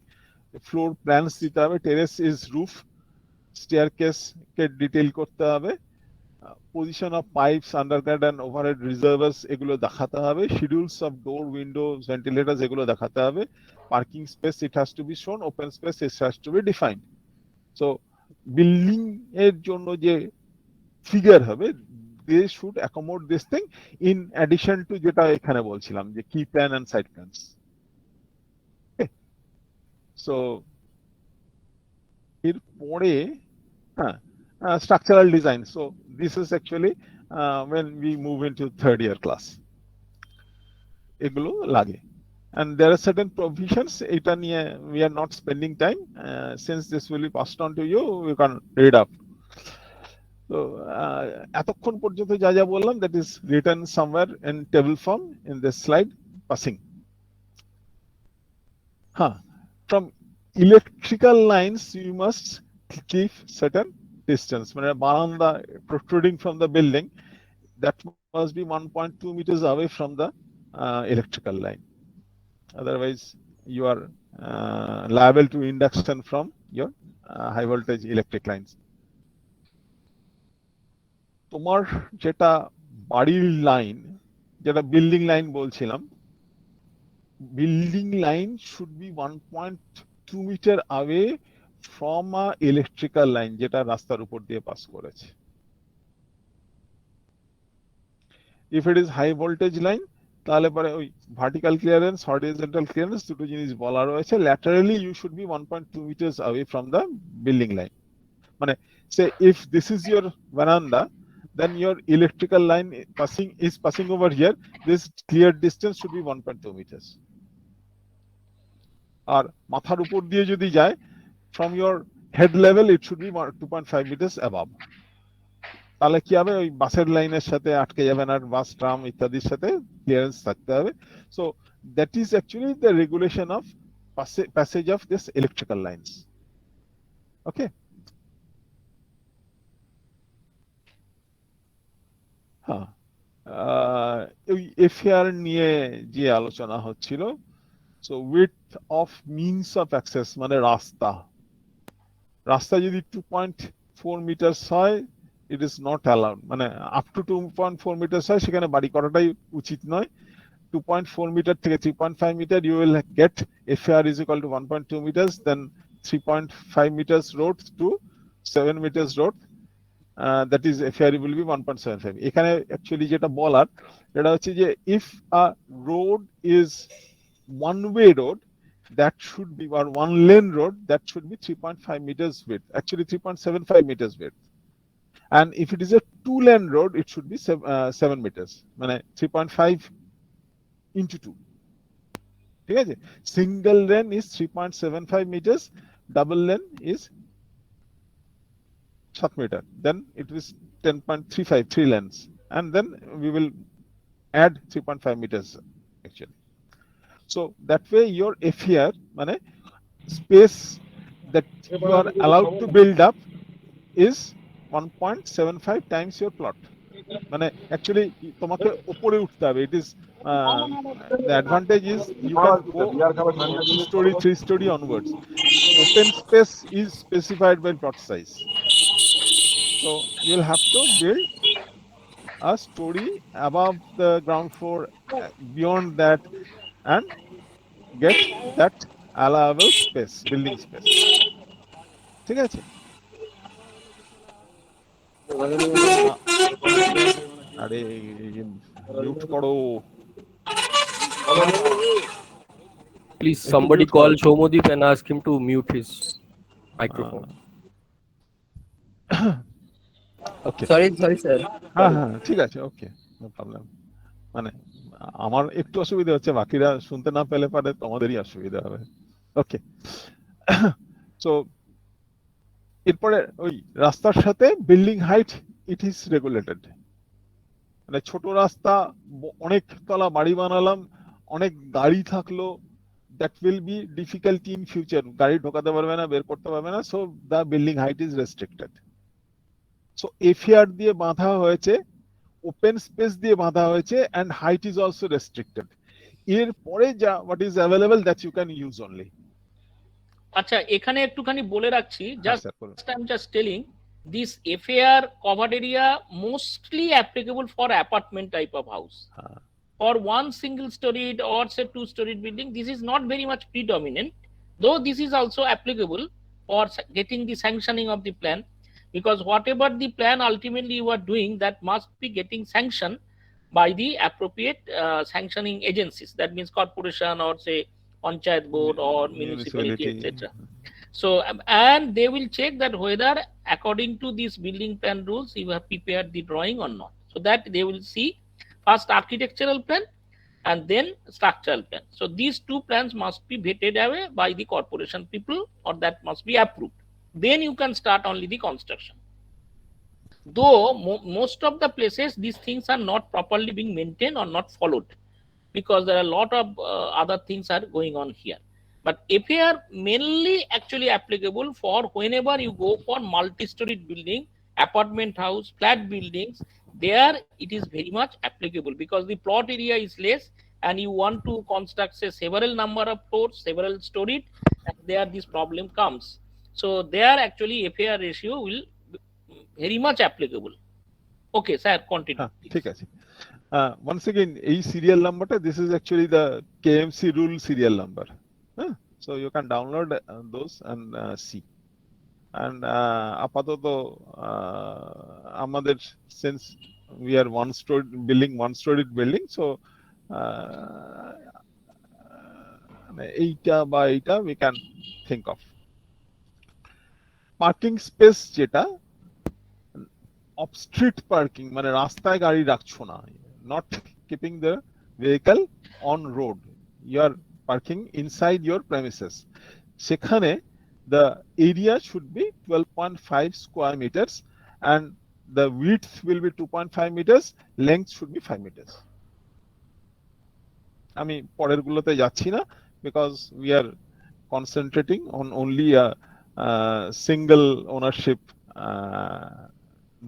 Floor plans দিতে হবে, terrace is roof, staircase K detail করতে হবে, position of pipes, underground and overhead reservoirs এগুলো দেখাতে হবে, schedules of door, windows, ventilators এগুলো দেখাতে হবে, parking space it has to be shown, open space it has to be defined. So building এর জন্য যে figure হবে, they should accommodate this thing in addition to যেটা এখানে বলছিলাম যে key plan and site plans. Okay. So এরপরে structural design. So this is actually when we move into third year class. এগুলো লাগে. And there are certain provisions, এটা নিয়ে we are not spending time, since this will be passed on to you, you can read up. So এতক্ষণ পর্যন্ত যা যা বললাম that is written somewhere in table form in this slide passing. From electrical lines you must keep certain distance. মানে বারান্দা protruding from the building, that must be 1.2 meters away from the electrical line. Otherwise you are liable to induction from your high voltage electric lines. তোমার যেটা বাড়ির line, যেটা building line বলছিলাম, building line should be 1.2 meter away from a electrical line যেটা রাস্তার উপর দিয়ে pass করেছে. If it is high voltage line, তাহলে পরে ওই ভার্টিক্যাল ক্লিয়ারেন্স, হরিজন্টাল ক্লিয়ারেন্স দুটো জিনিস বলা রয়েছে. Laterally you should be 1.2 meters away from the building line. মানে say if this is your veranda, then your electrical line is passing over here, this clear distance should be 1.2 meters. আর মাথার উপর দিয়ে যদি যায়, from your head level it should be 2.5 meters above. তাহলে কি হবে, ওই বাসের লাইনের সাথে আটকে যাবে না, বাস ট্রাম ইত্যাদির সাথে ক্লিয়ারেন্স থাকতে হবে. So that is actually the regulation of passage of this electrical lines. Okay. FR নিয়ে যে আলোচনা হচ্ছিল, so width of means of access মানে রাস্তা যদি 2.4 মিটার হয়, ইট ইজ নট অ্যালাউড, মানে আপ টু 2.4 মিটার হয় সেখানে বাড়ি করাটাই উচিত নয়. 2.4 মিটার থেকে 3.5 metre you will get FAR is equal to 1.2 meters, then 3.5 meters road to 7 meters road, that is FAR will be 1.75. এখানে অ্যাকচুয়ালি যেটা বলার এটা হচ্ছে যে if a road is one way road, that should be, or one lane road, that should be 3.5 meters width, actually 3.75 meters width. And if it is a two lane road, it should be 7 meters, মানে 3.5 into 2. ঠিক আছে, single lane is 3.75 meters, double lane is 7 meter, then it is 10.35, 3 lanes, and then we will add 3.5 meters actually. So that way your FAR মানে space that you are allowed to build up is 1.75 times your plot. মানে actually তোমাকে উপরে উঠতে হবে. It is the advantage is you can go 2 story, 3 story onwards. Open space is specified by plot size, so you'll have to build a story above the ground floor, beyond that, and get that allowable space, building space. ঠিক আছে, আরে mute করো. Please, somebody call Shomodeep and ask him to mute his microphone. Okay. Sorry, sir. হ্যাঁ ঠিক আছে, ওকে, no problem. মানে আমার একটু অসুবিধা হচ্ছে, বাকিরা শুনতে না পেলে পারে তোমাদেরই অসুবিধা হবে. ওকে, সো এরপরে ওই রাস্তার সাথে building height it is regulated. মানে ছোট রাস্তা, অনেক তলা বাড়ি বানালাম, অনেক গাড়ি থাকলো, that will be difficulty in future, গাড়ি ঢোকাতে পারবে না, বের করতে পারবে না, so the building height is restricted. So FAR দিয়ে বাঁধা হয়েছে ওপেন স্পেস দিয়ে বাঁধা হয়েছে and height is also restricted. এর পরে যা what is available that you can use only. আচ্ছা এখানে একটুখানি বলে রাখছি, হ্যাঁ, just স্যার, বলুন। I'm just telling this FAR covered area mostly applicable for apartment type of house. For one single storied or say two storied building, this is not very much predominant, though this is also applicable for getting the sanctioning of the plan, because whatever the plan ultimately you are doing, that must be getting sanctioned by the appropriate sanctioning agencies, that means corporation or say panchayat board or municipality, etc. So and they will check that whether according to these building plan rules you have prepared the drawing or not, so that they will see first architectural plan and then structural plan. So these two plans must be vetted away by the corporation people, or that must be approved. Then you can start only the construction. Though most of the places these things are not properly being maintained or not followed, because there are a lot of other things are going on here. But FAR mainly actually applicable for whenever you go for multi-storied building, apartment house, flat buildings, there it is very much applicable because the plot area is less and you want to construct say several number of floors, several storied, and there this problem comes. So there actually FAR ratio will very much applicable. Okay, sir, continue. ঠিক আছে। Once again, এই serial নাম্বারটা this is actually the KMC rule serial number. So you can download those and see. And আপাতত আমাদের since we are one storied building, so এইটা বা এইটা we can think of. Parking space যেটা of street parking, মানে রাস্তায় গাড়ি রাখছো না, not keeping the vehicle on road, you are parking inside your premises, সেখানে the area should be 12.5 square meters and the width will be 2.5 meters, length should be 5 meters. আমি পরের গুলোতে যাচ্ছি না because we are concentrating on only a single ownership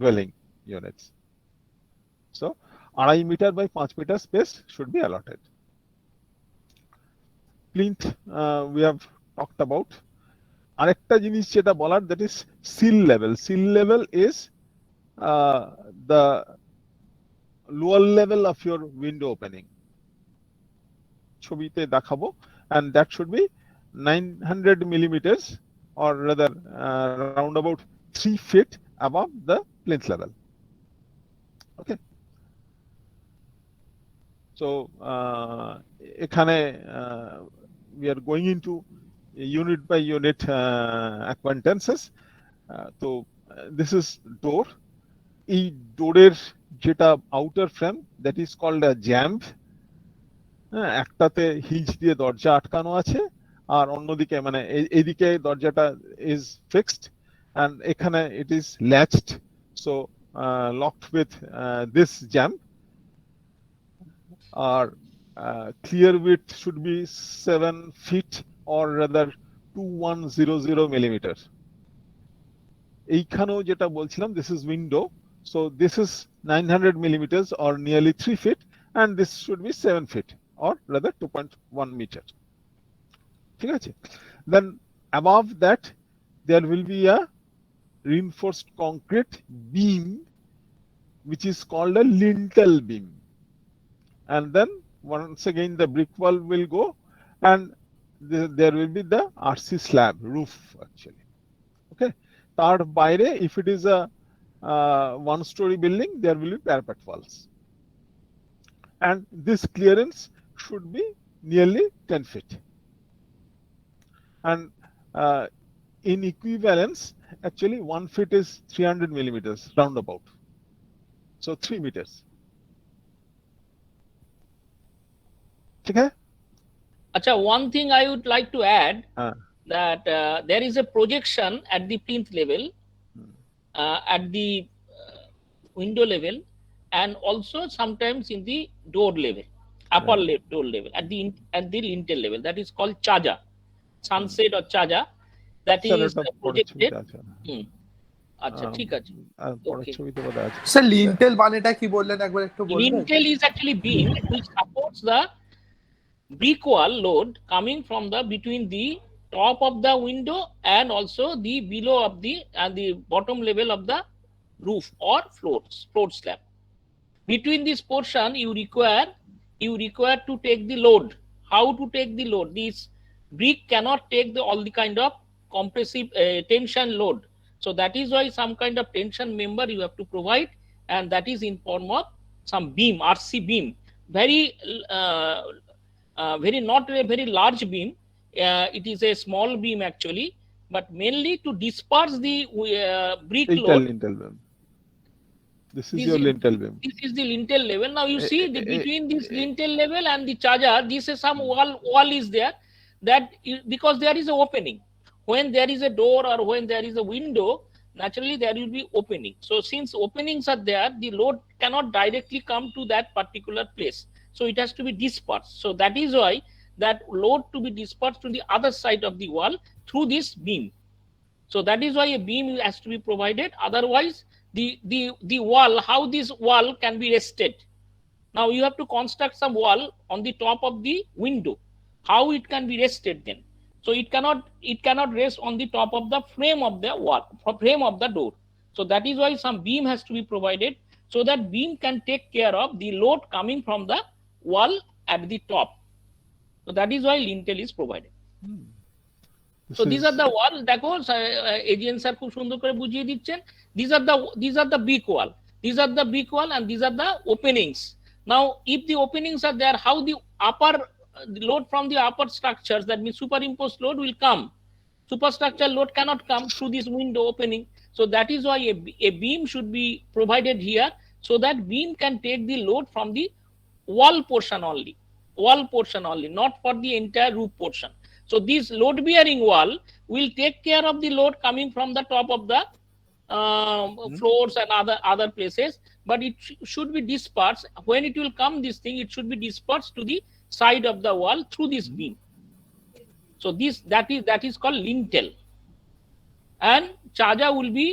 dwelling units. So 2.5 meter by 5 meter space should be allotted. Plinth we have talked about. আরেকটা জিনিস যেটা বলার, that is sill level. Sill level is the lower level of your window opening. ছবিতে দেখাবো, and that should be 900 millimeters or rather round about 3 feet above the plinth level. Okay, so এখানে we are going into unit by unit acquaintances. So this is door. এই ডোরের যেটা outer frame, that is called a jamb. একটাতে hinge দিয়ে দরজা আটকানো আছে আর অন্যদিকে মানে এইদিকে দরজাটা is fixed and এখানে it is latched, so locked with this jamb. Our clear width should be 7 feet or rather 2100 millimeters. এইখানেও যেটা বলছিলাম, this is window, so this is 900 millimeters or nearly 3 feet and this should be 7 feet or rather 2.1 meter. ঠিক আছে? Then above that there will be a reinforced concrete beam which is called a lintel beam, and then once again the brick wall will go and there will be the RC slab roof actually. Okay, তার বাইরে if it is a one story building there will be parapet walls, and this clearance should be nearly 10 feet, and in equivalence actually 1 foot is 300 millimeters roundabout, so 3 meters. Okay. Acha, one thing I would like to add that there is a projection at the plinth level, at the window level, and also sometimes in the door level, upper door level, at the lintel level. That is called chaja, sunset or chaja. That is projected. আচ্ছা ঠিক আছে পরের Okay. ছবিতে বোধহয় আছে sir lintel মানেটা কি বললেন একবার একটু বলবেন? Lintel is actually beam which supports the brick wall load coming from the between the top of the window and also the below of the and the bottom level of the roof or floor slab. Between this portion you require to take the load. How to take the load? This brick cannot take the all the kind of compressive tension load. So that is why some kind of tension member you have to provide, and that is in form of some beam, RC beam. Very not a very large beam. It is a small beam actually, but mainly to disperse the brick load. lintel beam. This is your lintel beam. This is the lintel level. Now you see between this lintel level and the charger, this is some wall is there that because there is an opening. When there is a door or when there is a window, naturally there will be opening. So since openings are there, the load cannot directly come to that particular place. So it has to be dispersed. So that is why that load to be dispersed to the other side of the wall through this beam. So that is why a beam has to be provided. Otherwise, the wall, how this wall can be rested? Now you have to construct some wall on the top of the window. How it can be rested then? So it cannot rest on the top of the frame of the wall, frame of the door. So that is why some beam has to be provided, so that beam can take care of the load coming from the wall at the top. So that is why lintel is provided. So these are the wall. দেখো AGN sir খুব সুন্দর করে বুঝিয়ে দিচ্ছেন. These are the brick wall. These are the brick wall and these are the openings. Now if the openings are there, how the upper load from the upper structures, that means superimposed load, will come. Superstructure load cannot come through this window opening. So that is why a beam should be provided here, so that beam can take the load from the wall portion only, not for the entire roof portion. So this load bearing wall will take care of the load coming from the top of the floors and other places, but it should be dispersed. When it will come, this thing, it should be dispersed to the side of the wall through this beam. So that is called lintel. And charger will be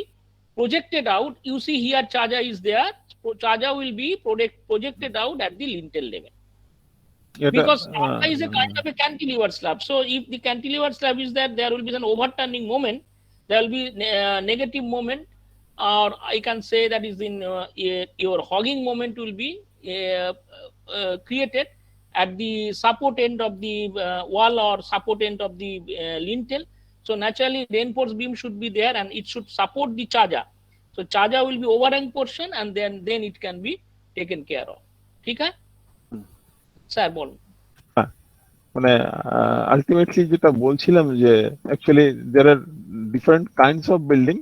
projected out. You see here charger is there. Charger will be projected out at the lintel level. Because charger is a kind of a cantilever slab. So if the cantilever slab is there will be an overturning moment. There will be negative moment, or I can say that is in your hogging moment will be created at the support end of the wall or support end of the lintel. So naturally reinforced beam should be there and it should support the charger. So charger will be overhang portion and then it can be taken care of. ঠিক আছে sir বলুন। মানে ultimately যেটা বলছিলাম যে actually there are different kinds of building.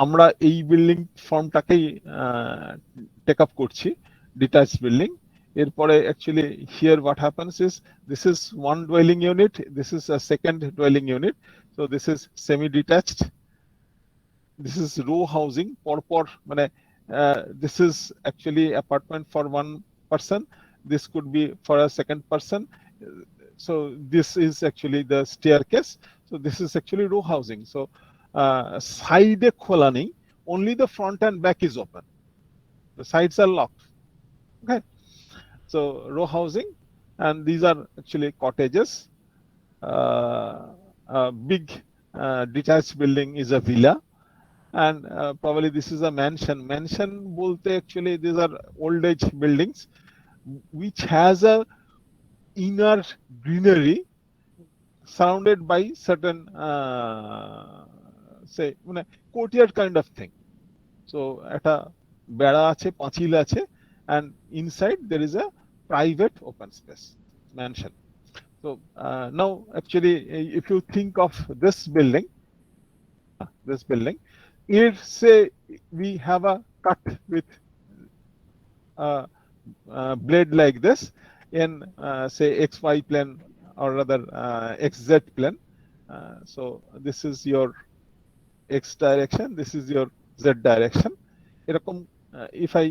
আমরা এই building ফর্মটাকেই টেক আপ করছি, ডিটাচ বিল্ডিং। এরপরে actually here what happens is this is one dwelling unit, this is a second dwelling unit, so this is semi detached, this is row housing পরপর, মানে this is actually apartment for one person, this could be for a second person. So this is actually the staircase. So this is actually row housing. So side khola nahi, only the front and back is open, the sides are locked. Okay, so row housing, and these are actually cottages. A big detached building is a villa, and probably this is a mansion bolte actually these are old age buildings which has a inner greenery surrounded by certain say মানে courtyard kind of thing. So একটা বেড়া আছে, পাঁচিল আছে, and inside there is a private open space mansion. So now actually if you think of this building, here say we have a cut with blade like this in say XY plane or rather XZ plane. So this is your X direction, this is your Z direction. এরকম if I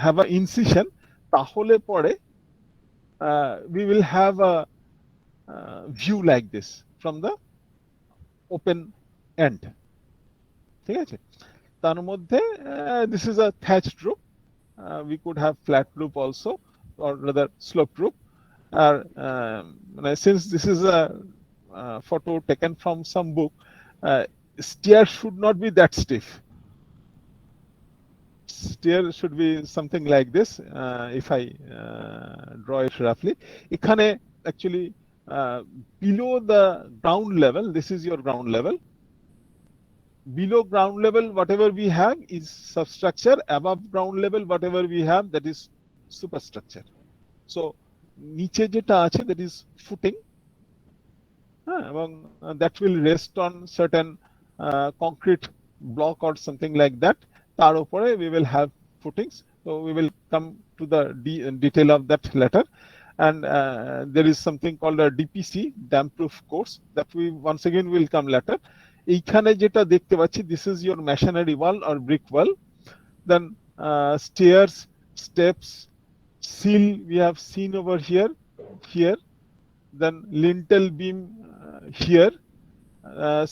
have a incision তাহলে পরে we will have a view like this from the open end. ঠিক আছে? তার মধ্যে this is a thatched roof. We could have flat roof also, or rather sloped roof. Since this is a photo taken from some book, stair should not be that stiff. Stair should be something like this. If I draw it roughly, এখানে actually below the ground level, this is your ground level. Below ground level, whatever we have is substructure. Above ground level, whatever we have, that is superstructure. So নিচে যেটা আছে, that is footing, এবং that will rest on certain concrete block or something like that. তার উপরে we will have footings. So we will come to the detail of that later. And there is something called a DPC, damp proof course, that we once again will come later. এইখানে যেটা দেখতে পাচ্ছি, this is your masonry wall or brick wall. Then stairs, steps, sill we have seen over here. Then lintel beam here.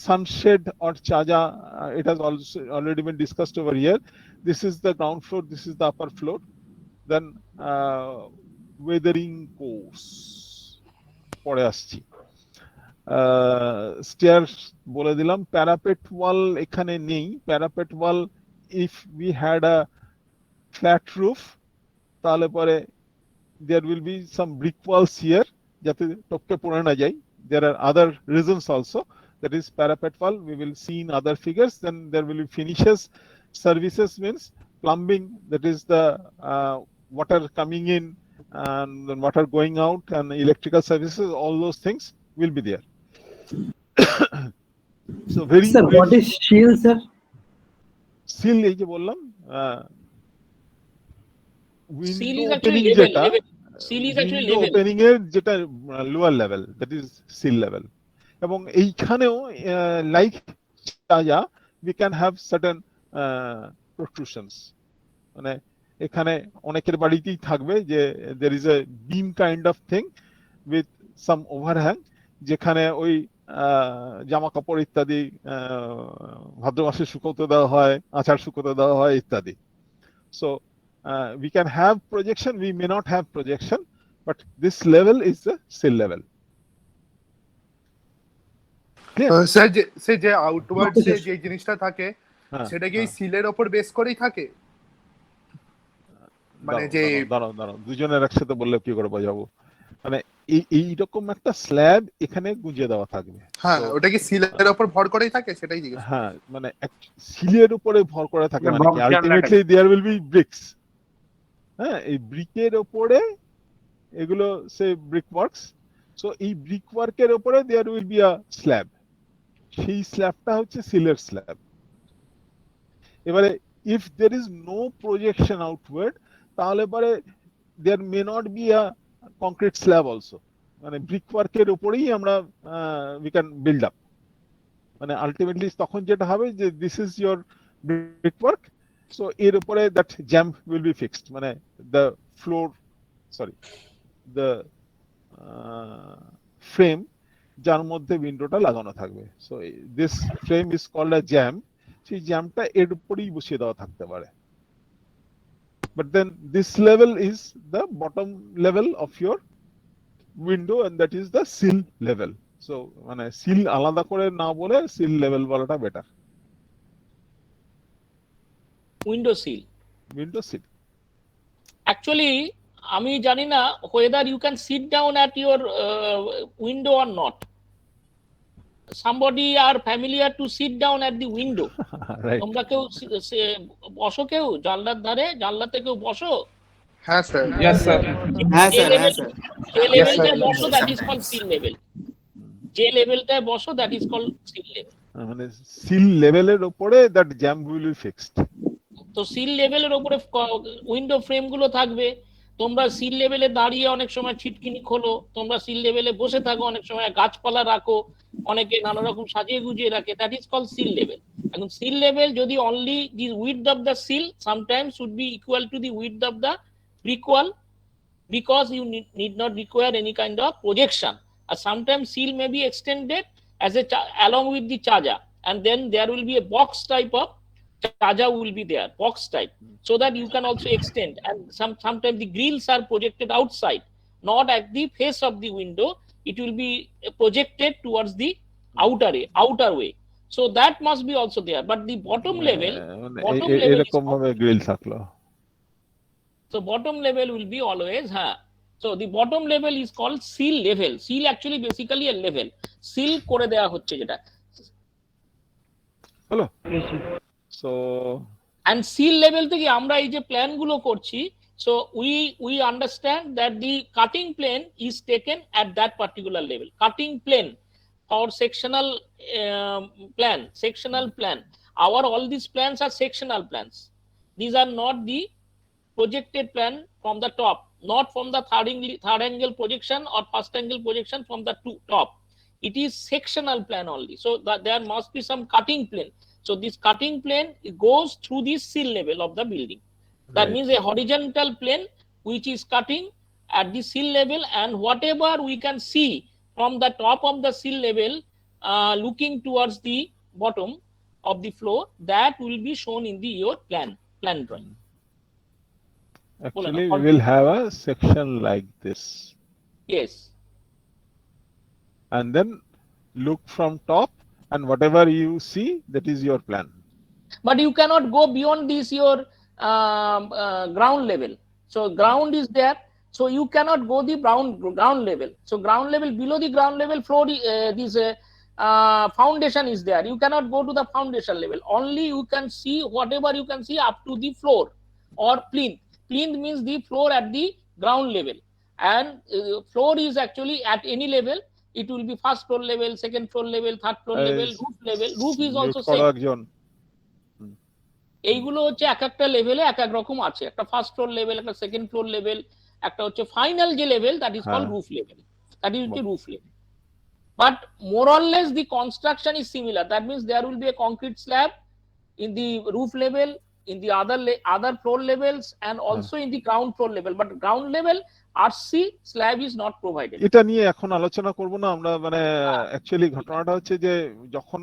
Sunshade or chaja, it has also already been discussed over here. This is the ground floor, this is the upper floor. Then weathering course পরে আসছি। Stairs বলে দিলাম। parapet wall এখানে নেই। parapet wall, if we had a flat roof, তাহলে পরে there will be some brick walls here যাতে টপকে পড়ে না যায়। There are other reasons also. That is parapet wall. We will see in other figures. Then there will be finishes. Services means plumbing. That is the water coming in and then water going out, and electrical services. All those things will be there. So very. Sir, what is shield, sir? Shield এই যে বললাম। Seal is actually level. Seal is actually level. Opening এর যেটা lower level, that is seal level. এবং এইখানেও like চাজা we can have certain protrusions. মানে এখানে অনেকের বাড়িতেই থাকবে যে there is a beam kind of thing with some overhang, যেখানে ওই জামা কাপড় ইত্যাদি ভাদ্র মাসে শুকোতে দেওয়া হয়, আচার শুকোতে দেওয়া হয় ইত্যাদি। So we can have projection, we may not have projection, but this level is the sill level. Sir যে আউটওয়ার্ড যে জিনিসটা থাকে সেটা কি সিলের উপর বেস করেই থাকে? মানে যে দাঁড়াও দুজনের একসাথে বললে কি করে বোঝাবো? মানে এইরকম একটা স্ল্যাব এখানে গুঁজে দেওয়া থাকবে। হ্যাঁ, ওটা কি সিলের উপর ভর করেই থাকে সেটাই জিজ্ঞেস। হ্যাঁ, মানে সিলের উপরে ভর করে থাকে, মানে কি ultimately there will be bricks. হ্যাঁ, এই ব্রিকের উপরে এগুলো সে ব্রিক ওয়ার্কস। সো এই ব্রিক ওয়ার্কের উপরে there will be a slab. সেই স্ল্যাবটা হচ্ছে সিলের স্ল্যাব। এবারে if there is no projection outward, তাহলে পরে there may not be a concrete slab also. মানে ব্রিক ওয়ার্কের উপরেই আমরা we can build up. মানে আলটিমেটলি তখন যেটা হবে যে this is your brick work, so এর উপরে that jamb will be fixed. মানে the frame যার মধ্যে উইন্ডোটা লাগানো থাকবে। So this frame is called a jamb. সেই জ্যামটা এর উপরেই বসিয়ে দেওয়া থাকতে পারে। But then this level is the bottom level of your window and that is the sill level. So মানে সিল আলাদা করে না বলে সিল লেভেল বলাটা বেটার। Window sill. অ্যাকচুয়ালি আমি জানি না whether you can sit down at your window or not. Somebody are familiar to sit down at the window. তোমরা কেউ বসো, কেউ জানলার ধারে, জানলাতে কেউ বসো? হ্যাঁ স্যার। Yes sir. হ্যাঁ স্যার। যে লেভেলটায় বসো that is called seal level. যে লেভেলটায় বসো that is called seal level. মানে সিল লেভেলের উপরে that jamb will be fixed. তো সিল লেভেলের উপরে উইন্ডো ফ্রেম গুলো থাকবে। তোমরা সিল লেভেলে দাঁড়িয়ে অনেক সময় ছিটকিনি খোলো, তোমরা সিল লেভেলে বসে থাকো, অনেক সময় গাছপালা রাখো, অনেকে নানা রকম সাজিয়ে গুজিয়ে রাখে, that is called sill level. এখন সিল লেভেল যদি only the width of the sill sometimes would be equal to the width of the brick wall, because you need not require any kind of projection, আর sometimes sill may be extended as a along with the charger, and then there will be a box type of chaja will be there, box type, so that you can also extend. And sometimes the grills are projected outside, not at the face of the window. It will be projected towards the outer way. So that must be also there. But the bottom level এরকম ভাবে grill থাকলো। So bottom level will be always So the bottom level is called seal level. Seal actually basically a level. Seal করে দেয়া হচ্ছে যেটা। হলো। So and seal level থেকে আমরা এই যে প্ল্যান গুলো করছি, so we understand that the cutting plane is taken at that particular level. Cutting plane or sectional plan. All these plans are sectional plans. These are not the projected plan from the top, not from the third angle projection or first angle projection from the top. It is sectional plan only. So that there must be some cutting plane. So this cutting plane goes through the seal level of the building. That means a horizontal plane which is cutting at the seal level, and whatever we can see from the top of the seal level looking towards the bottom of the floor, that will be shown in your plan drawing. Actually, we will have a section like this. Yes. And then look from top, and whatever you see, that is your plan. But you cannot go beyond this your ground level. So ground is there, so you cannot go the ground level. So ground level, below the ground level floor, this foundation is there. You cannot go to the foundation level. Only you can see whatever you can see up to the floor or plinth. Plinth means the floor at the ground level, and floor is actually at any level. It will be first floor level, second floor level, third floor level, roof level. Roof is also same. এইগুলো হচ্ছে এক একটা লেভেলে এক এক রকম আছে। একটা ফার্স্ট ফ্লোর লেভেল, একটা সেকেন্ড ফ্লোর লেভেল, একটা হচ্ছে ফাইনাল যে level, that is called roof level. That is the roof level. But more or less the construction is similar. That means there will be a concrete slab in the roof level, in the other floor levels, and also in the ground floor level. But ground level RC slab is not provided. এটা নিয়ে এখন আলোচনা করব না আমরা, মানে actually ঘটনাটা হচ্ছে যে যখন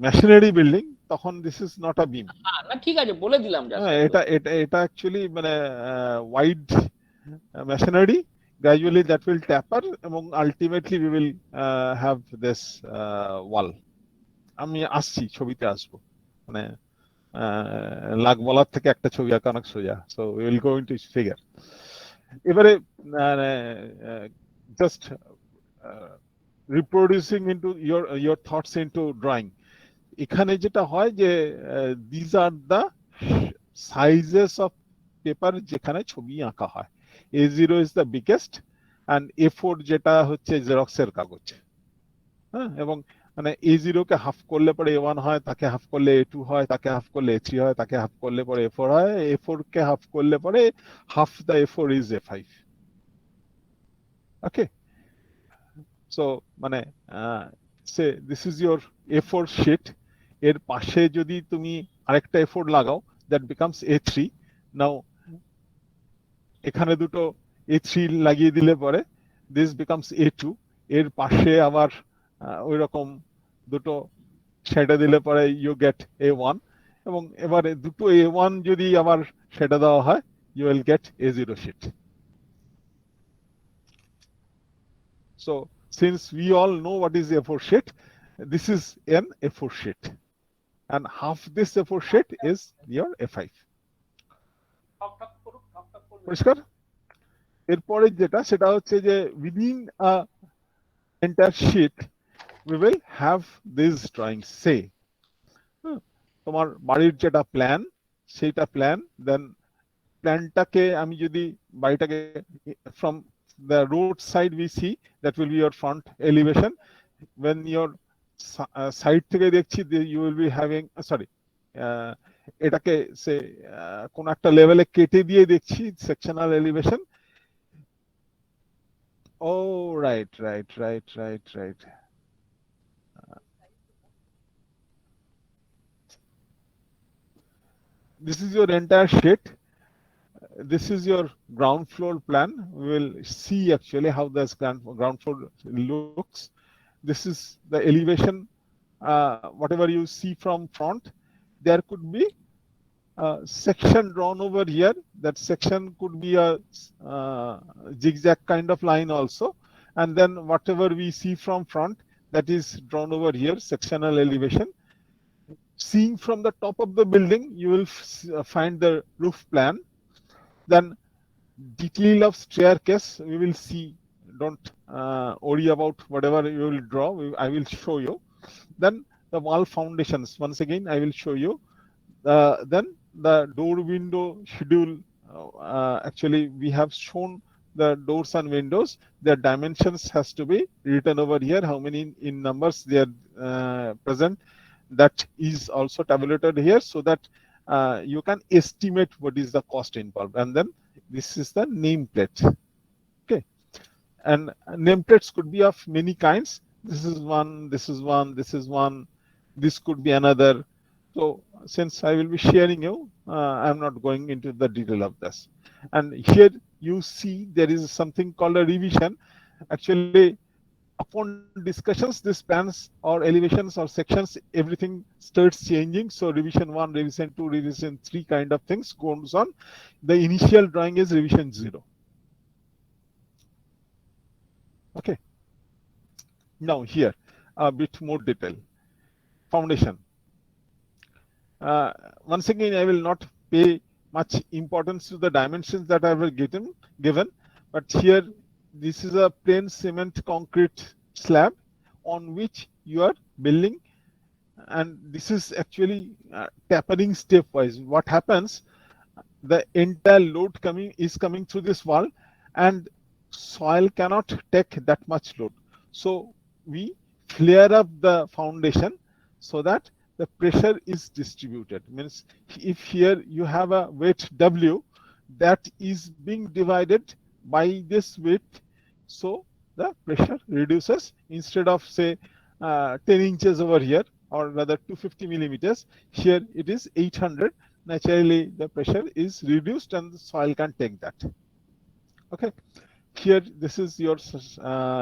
মেশিনারি বিল্ডিং তখন দিস ইজ নট আ বিম। না ঠিক আছে, বলে দিলাম জাস্ট। এটা অ্যাকচুয়ালি মানে wide machinery, gradually that will taper, এবং ultimately we will have this wall. আমি আসছি, ছবিতে আসবো, মানে লাখ বলার থেকে একটা ছবি আঁকা অনেক সোজা। So we will go into figure. এবারে just reproducing into your thoughts into drawing. এখানে যেটা হয় যে these are the sizes of paper যেখানে ছবি আঁকা হয়। A0 is the biggest, and A4 যেটা হচ্ছে জেরক্সের কাগজ। হ্যাঁ, এবং মানে A0 কে হাফ করলে পরে A1 হয়, তাকে হাফ করলে A2 হয়, তাকে হাফ করলে A3 হয়, তাকে হাফ করলে পরে A4 হয়, A4 কে হাফ করলে পরে half the A4 is A5. Okay, so মানে say this is your A4 sheet. এর পাশে যদি তুমি আরেকটা A4 লাগাও, that becomes A3. Now এখানে দুটো A3 লাগিয়ে দিলে পরে this becomes A2. এর পাশে আবার ওই রকম দুটো সেটা দিলে পরে you get A1, এবং এবারে দুটো A1 যদি আবার সেটা দেওয়া হয়, you will get A0 sheet. So since we all know what is A4 sheet, this is an A4 sheet, and half this A4 sheet is your A5. পরিষ্কার? এরপরে যেটা সেটা হচ্ছে যে within a entire sheet we will have this drawing. Say তোমার বাড়ির যেটা plan, সেটা প্ল্যান, দেন প্ল্যানটাকে আমি যদি বাড়িটাকে from the road side we see, that will be your front elevation. When your side থেকে দেখছি, you will be having এটাকে সে কোন একটা লেভেলে কেটে দিয়ে দেখছি sectional elevation. Oh, right. This is your entire sheet. This is your ground floor plan. We will see actually how this ground floor looks. This is the elevation whatever you see from front, there could be a section drawn over here. That section could be a zigzag kind of line also, and then whatever we see from front, that is drawn over here, sectional elevation. Seeing from the top of the building, you will find the roof plan. Then detail of staircase we will see. Don't worry about whatever you will draw. I will show you. Then the wall foundations, once again I will show you. Then the door window schedule. Actually we have shown the doors and windows. Their dimensions has to be written over here. How many in numbers they are present, that is also tabulated here, so that you can estimate what is the cost involved. And then this is the nameplate. Okay, and nameplates could be of many kinds. This is one, this is one, this is one, this could be another. So since I will be sharing you, I am not going into the detail of this. And here you see there is something called a revision. Actually, upon discussions, these plans or elevations or sections, everything starts changing. So revision 1, revision 2, revision 3 kind of things goes on. The initial drawing is revision 0. Okay. Now here a bit more detail. Foundation. Once again, I will not pay much importance to the dimensions that I have given, but here this is a plain cement concrete slab on which you are building, and this is actually tapering stepwise. What happens? The entire load is coming through this wall, and soil cannot take that much load. So we flare up the foundation so that the pressure is distributed. Means if here you have a weight W, that is being divided by this weight, so the pressure reduces. Instead of say 10 inches over here, or rather 250 millimeters, here it is 800. Naturally the pressure is reduced and the soil can take that. Okay, here this is your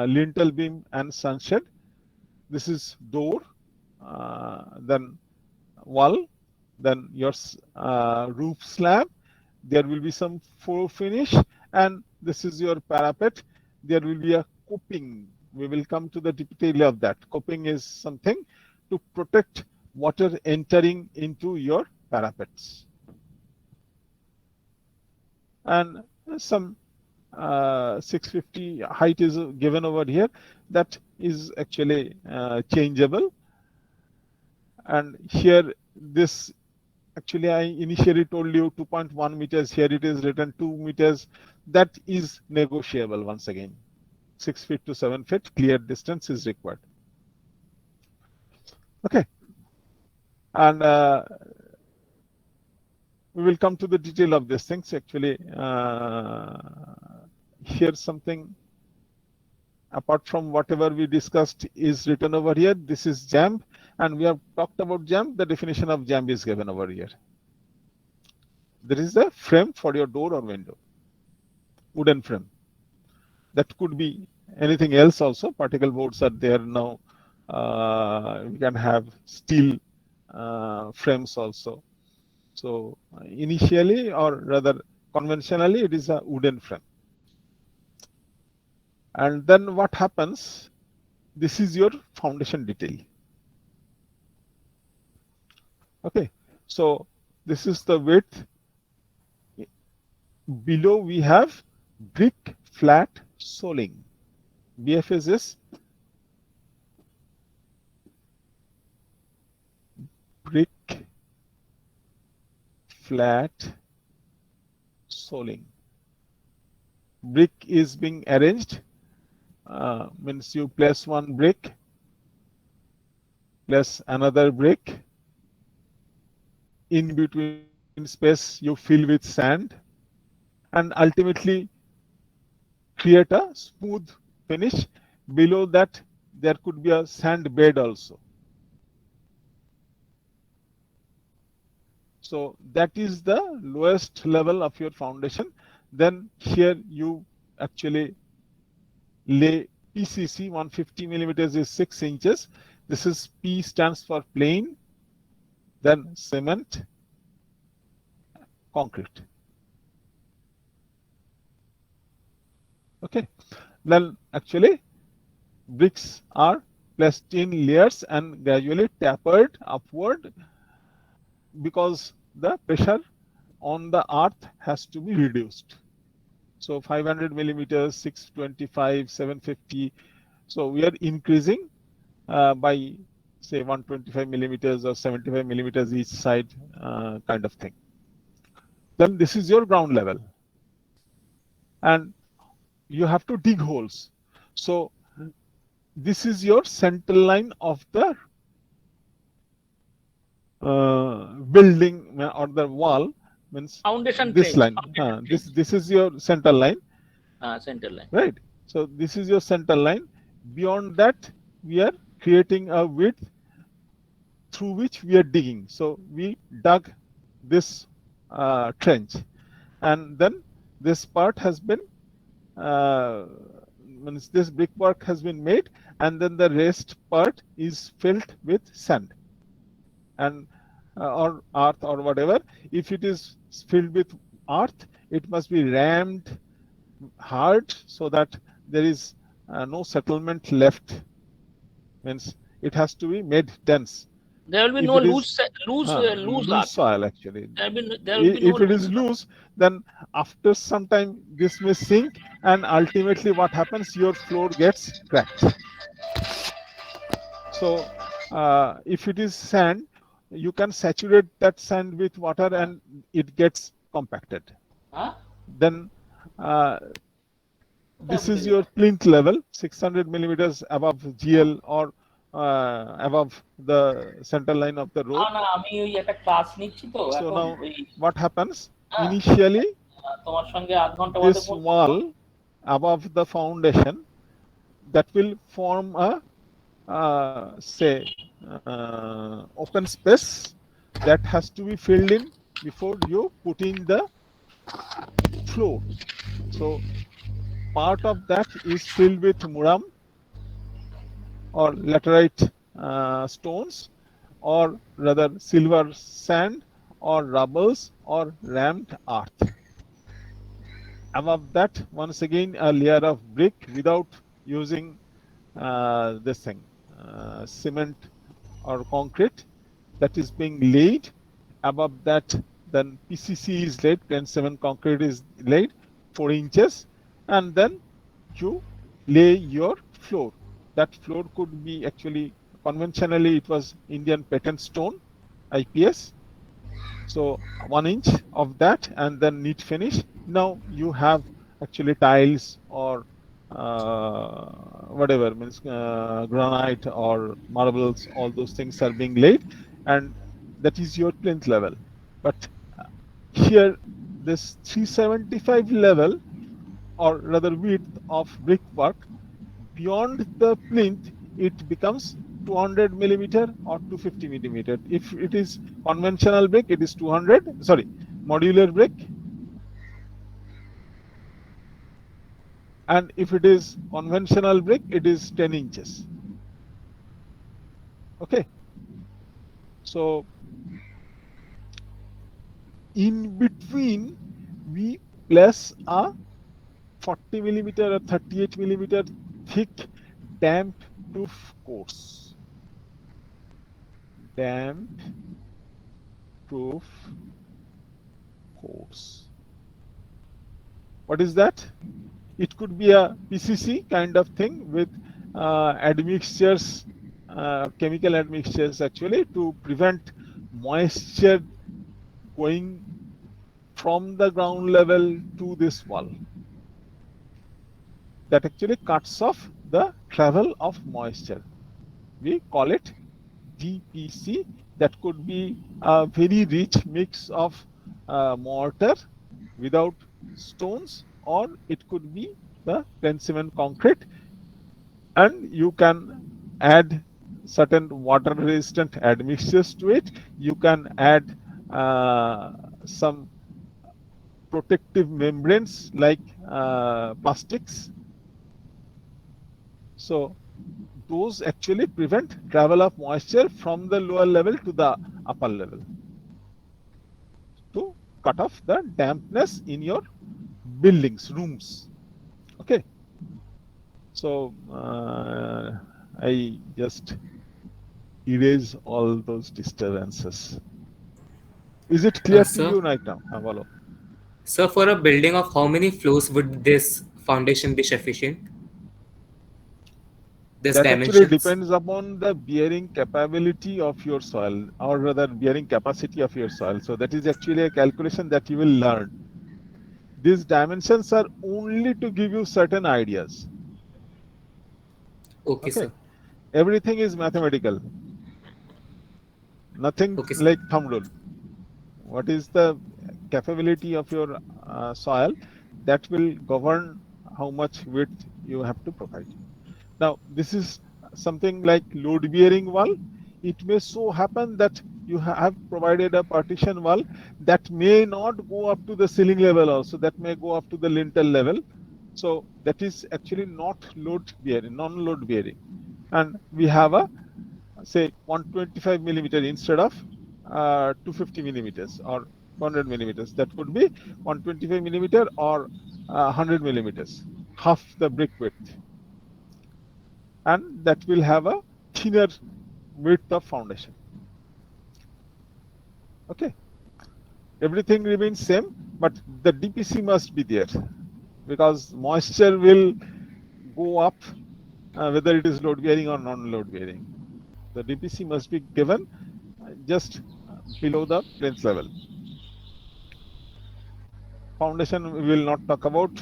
lintel beam and sunshade. This is door, then wall, then your roof slab. There will be some floor finish, and this is your parapet. There will be a coping. We will come to the detail of that. Coping is something to protect water entering into your parapets. And some 650 height is given over here. That is actually changeable. And here this, actually I initially told you 2.1 meters, here it is written 2 meters. That is negotiable. Once again, 6 feet to 7 feet clear distance is required. Okay, and we will come to the detail of these things. Actually, here something apart from whatever we discussed is written over here. This is jamb, and we have talked about jamb. The definition of jamb is given over here. There is a frame for your door or window, wooden frame. That could be anything else also. Particle boards are there now. We can have steel frames also. So initially, or rather conventionally, it is a wooden frame. And then what happens? This is your foundation detail. Okay, so this is the width. Below we have brick flat soling. BFS is brick flat soling. Brick is being arranged. Means you place one brick, place another brick, in between space you fill with sand, and ultimately create a smooth finish. Below that there could be a sand bed also. So that is the lowest level of your foundation. Then here you actually lay PCC. 150 millimeters is 6 inches. This is P stands for plain, then cement, concrete. Okay, then actually bricks are placed in layers and gradually tapered upward because the pressure on the earth has to be reduced. So 500 millimeters, 625, 750. So we are increasing by say 125 millimeters or 75 millimeters each side, kind of thing. Then this is your ground level, and you have to dig holes. So this is your center line of the building or the wall, means Foundation this trench, line. This is your center line, center line. right? So this is your center line. Beyond that, we are creating a width through which we are digging. So we dug this trench, and then this part has been means this brickwork has been made, and then the rest part is filled with sand and or earth or whatever. If it is filled with earth, it must be rammed hard so that there is no settlement left. Means it has to be made dense. There will be If no it is- loose earth. soil actually. There will be If no it is loose, then after some time this may sink, and ultimately what happens, your floor gets cracked. So if it is sand, you can saturate that sand with water and it gets compacted. Then this is your plinth level, 600 millimeters above GL or above the center line of the road. So now what happens? Initially, this wall above the foundation, that will form a say open space that has to be filled in before you put in the floor. So part of that is filled with muram or laterite stones, or rather silver sand or rubbles or rammed earth. Above that, once again, a layer of brick without using this thing, cement or concrete, that is being laid. Above that, then PCC is laid, plain cement concrete is laid 4 inches, and then you lay your floor. That floor could be actually, conventionally it was Indian patent stone, IPS. So 1 inch of that, and then neat finish. Now you have actually tiles or whatever, means granite or marbles, all those things are being laid, and that is your plinth level. But here, this 375 level, or rather width of brickwork, beyond the plinth, it becomes 200 millimeter or 250 millimeter. If it is conventional brick, it is 200. Sorry, modular brick. And if it is conventional brick, it is 10 inches. Okay. So in between, we place a 40 millimeter or 38 millimeter thick damp proof course. Damp proof course. What is that? It could be a PCC kind of thing with admixtures, chemical admixtures actually, to prevent moisture going from the ground level to this wall. That actually cuts off the travel of moisture. We call it DPC. That could be a very rich mix of mortar without stones, or it could be the plain cement concrete, and you can add certain water resistant admixtures to it. You can add some protective membranes like plastics. So those actually prevent travel of moisture from the lower level to the upper level to cut off the dampness in your buildings, rooms. Okay. So I just erase all those disturbances. Is it clear to Sir? you right now? Bolo. So for a building of how many floors would this foundation be sufficient? This That actually dimensions? depends upon the bearing capability of your soil, or rather bearing capacity of your soil. So that is actually a calculation that you will learn. These dimensions are only to give you certain ideas. Okay, sir. Everything is mathematical. Nothing Okay, sir. like thumb rule. What is the capability of your soil, that will govern how much width you have to provide. Now, this is something like load bearing wall. It may so happen that you have provided a partition wall that may not go up to the ceiling level also, that may go up to the lintel level. So that is actually not load bearing, non-load bearing. And we have a, say, 125 millimeter instead of 250 millimeters or 100 millimeters. That would be 125 millimeter or 100 millimeters, half the brick width. And that will have a thinner width of foundation. Okay. Everything remains same, but the DPC must be there, because moisture will go up whether it is load bearing or non-load bearing. The DPC must be given just below the plains level. Foundation we will not talk about.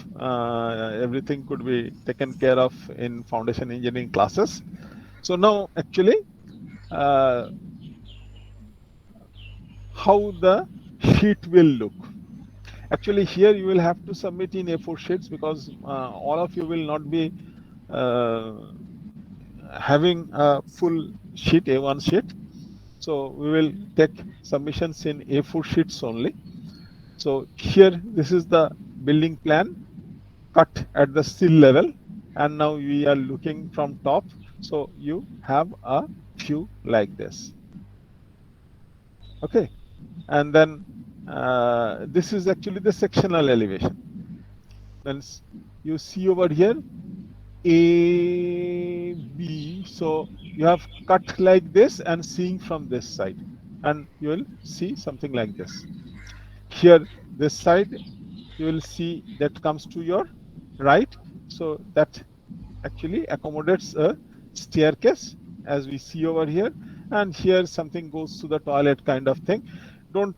Everything could be taken care of in foundation engineering classes. So now actually how the sheet will look. Actually here you will have to submit in A4 sheets, because all of you will not be having a full sheet, A1 sheet. So we will take submissions in A4 sheets only. So here this is the building plan cut at the sill level, and now we are looking from top. So you have a view like this. Okay, and then this is actually the sectional elevation. Then you see over here A, B. So you have cut like this and seeing from this side, and you will see something like this. Here, this side, you will see that comes to your right. So that actually accommodates a staircase, as we see over here. And here something goes to the toilet kind of thing. Don't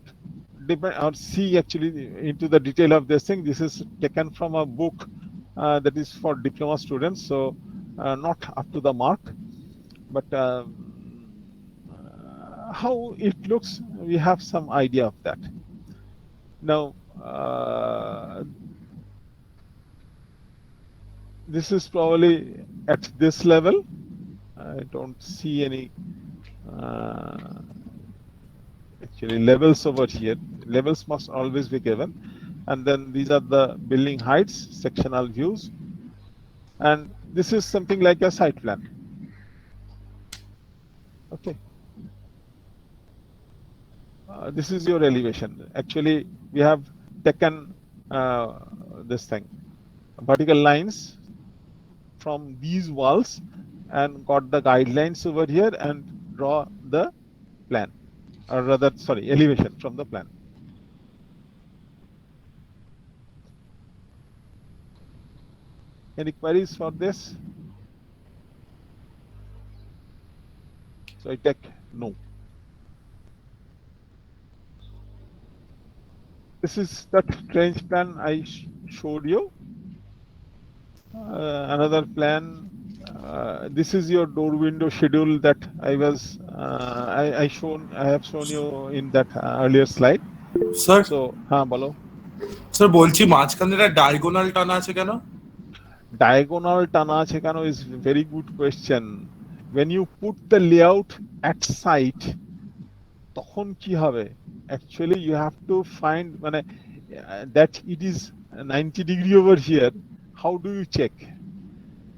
depend or see actually into the detail of this thing. This is taken from a book that is for diploma students, so not up to the mark. But how it looks, we have some idea of that. Now, this is probably at this level. I don't see any actually levels over here. Levels must always be given. And then these are the building heights, sectional views. And this is something like a site plan. Okay. This is your elevation. Actually, we have taken this thing, vertical lines from these walls and got the guidelines over here and draw the plan, or rather, sorry, elevation from the plan. Any queries for this? So I take no. This is that trench plan I showed you. Another plan. This is your door window schedule that I was I have shown you in that earlier slide. Sir. So हाँ बोलो. Sir বলছি মাঝখানে একটা diagonal টানা আছে কেন? Diagonal টানা আছে কেন is very good question. When you put the layout at site, তখন কি হবে? Actually, you have to find that it is 90 degree over here. How do you check?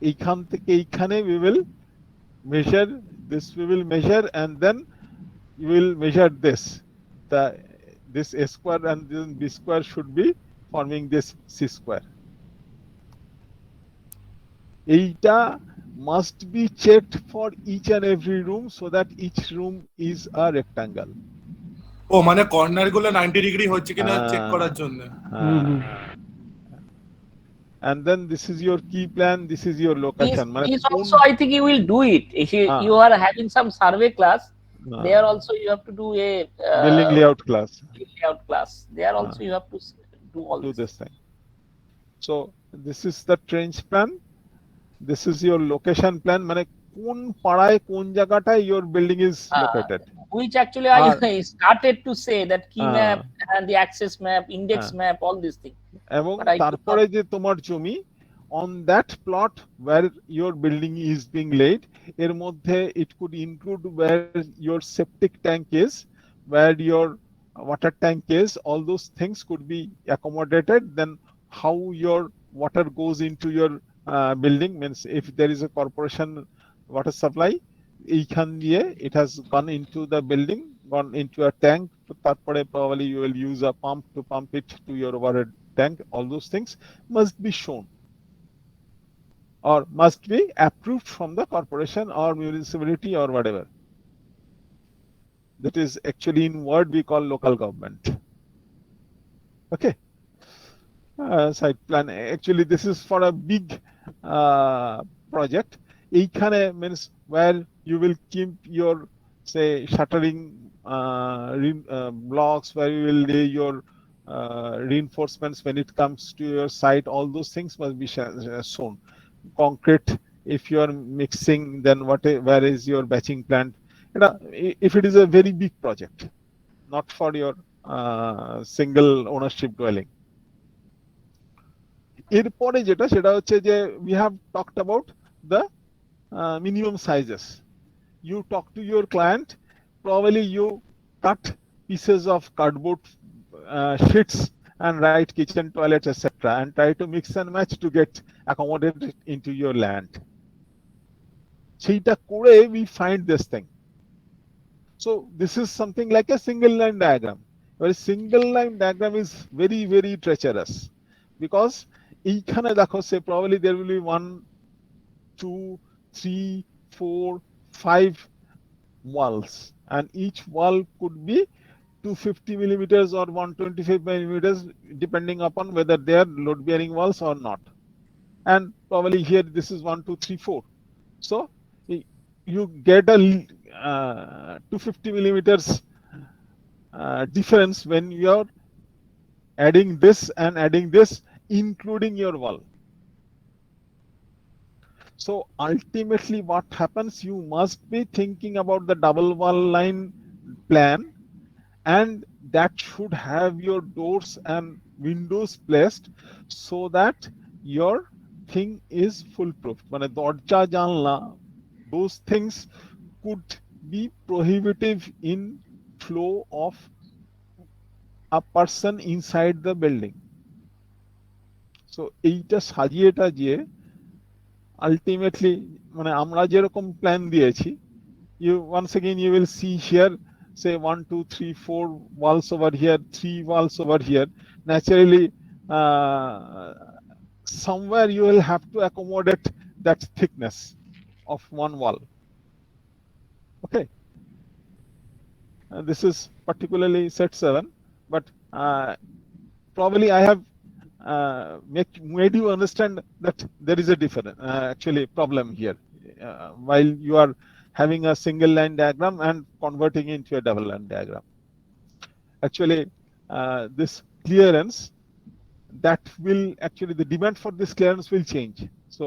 এইখান থেকে এইখানে we will measure this, we will measure, and then you will measure this. This a square and then b square should be forming this c square. Eta must be checked for each and every room so that each room is a rectangle. ও মানে corner গুলো 90 degree হচ্ছে কিনা check করার জন্য। And then this is your key plan, this is your location. This also I think you will do it. If you are having some survey class, there also you have to do a building layout class. There also you have to do this thing. So this is the trench plan. This is your location plan. মানে কোন পাড়ায় কোন জায়গাটায় your building is located. Which actually I started to say that key map and the access map, index map, all these things. এবং তারপরে যে তোমার জমি on that plot where your building is being laid, এর মধ্যে it could include where your septic tank is, where your water tank is, all those things could be accommodated. Then how your water goes into your building, means if there is a corporation water supply, এইখান দিয়ে it has gone into the building, gone into a tank, তারপরে probably you will use a pump to pump it to your water tank. All those things must be shown or must be approved from the corporation or municipality or whatever. That is actually in word we call local government. Okay. Site plan, actually this is for a big project. এইখানে means where you will keep your say shuttering blocks, where you will lay your reinforcements when it comes to your site. All those things must be shown. Concrete, if you are mixing, then where is your batching plant? If it is a very big project, not for your single ownership dwelling. এরপরে যেটা সেটা হচ্ছে যে we have talked about the minimum sizes. You talk to your client, probably you cut pieces of cardboard sheets and write kitchen, toilet, etc., and try to mix and match to get accommodated into your land. সেইটা করে we find this thing. So this is something like a single line diagram. A single line diagram is very, very treacherous, because এইখানে দেখো say probably there will be 1, 2, 3, 4, 5 walls, and each wall could be 250 millimeters or 125 millimeters depending upon whether they are load bearing walls or not. And probably here this is 1, 2, 3, 4. So you get a 250 millimeters difference when you are adding this and adding this, including your wall. So ultimately what happens, you must be thinking about the double wall line plan, and that should have your doors and windows placed so that your thing is foolproof. মানে দরজা জানলা, those things could be prohibitive in flow of a person inside the building. So এইটা সাজিয়ে টাজিয়ে ultimately মানে আমরা যেরকম plan দিয়েছি, you once again you will see here say 1, 2, 3, 4 walls over here, 3 walls over here. Naturally somewhere you will have to accommodate that thickness of one wall. Okay, this is particularly set 7, but probably I have made you understand that there is a different actually problem here while you are having a single line diagram and converting into a double line diagram. Actually this clearance, that will actually, the demand for this clearance will change. So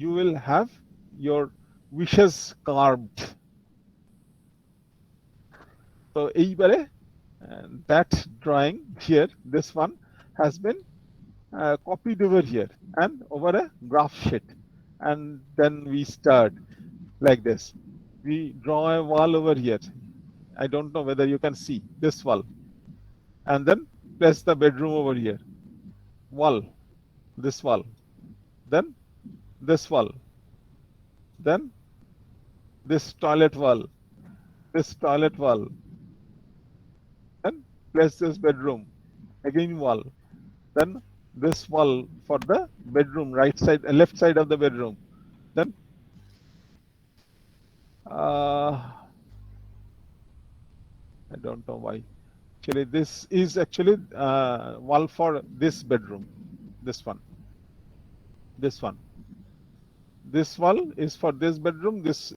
you will have your wishes carved. So এইবারে that drawing here, this one has been copied over here and over a graph sheet, and then we start like this. We draw a wall over here. I don't know whether you can see this wall, and then place the bedroom over here. Wall, this wall, then this wall, then this toilet wall, then place this bedroom, again wall, then this wall for the bedroom, right side, left side of the bedroom, then I don't know why. Actually, this is actually wall for this bedroom, this one. This wall is for this bedroom, this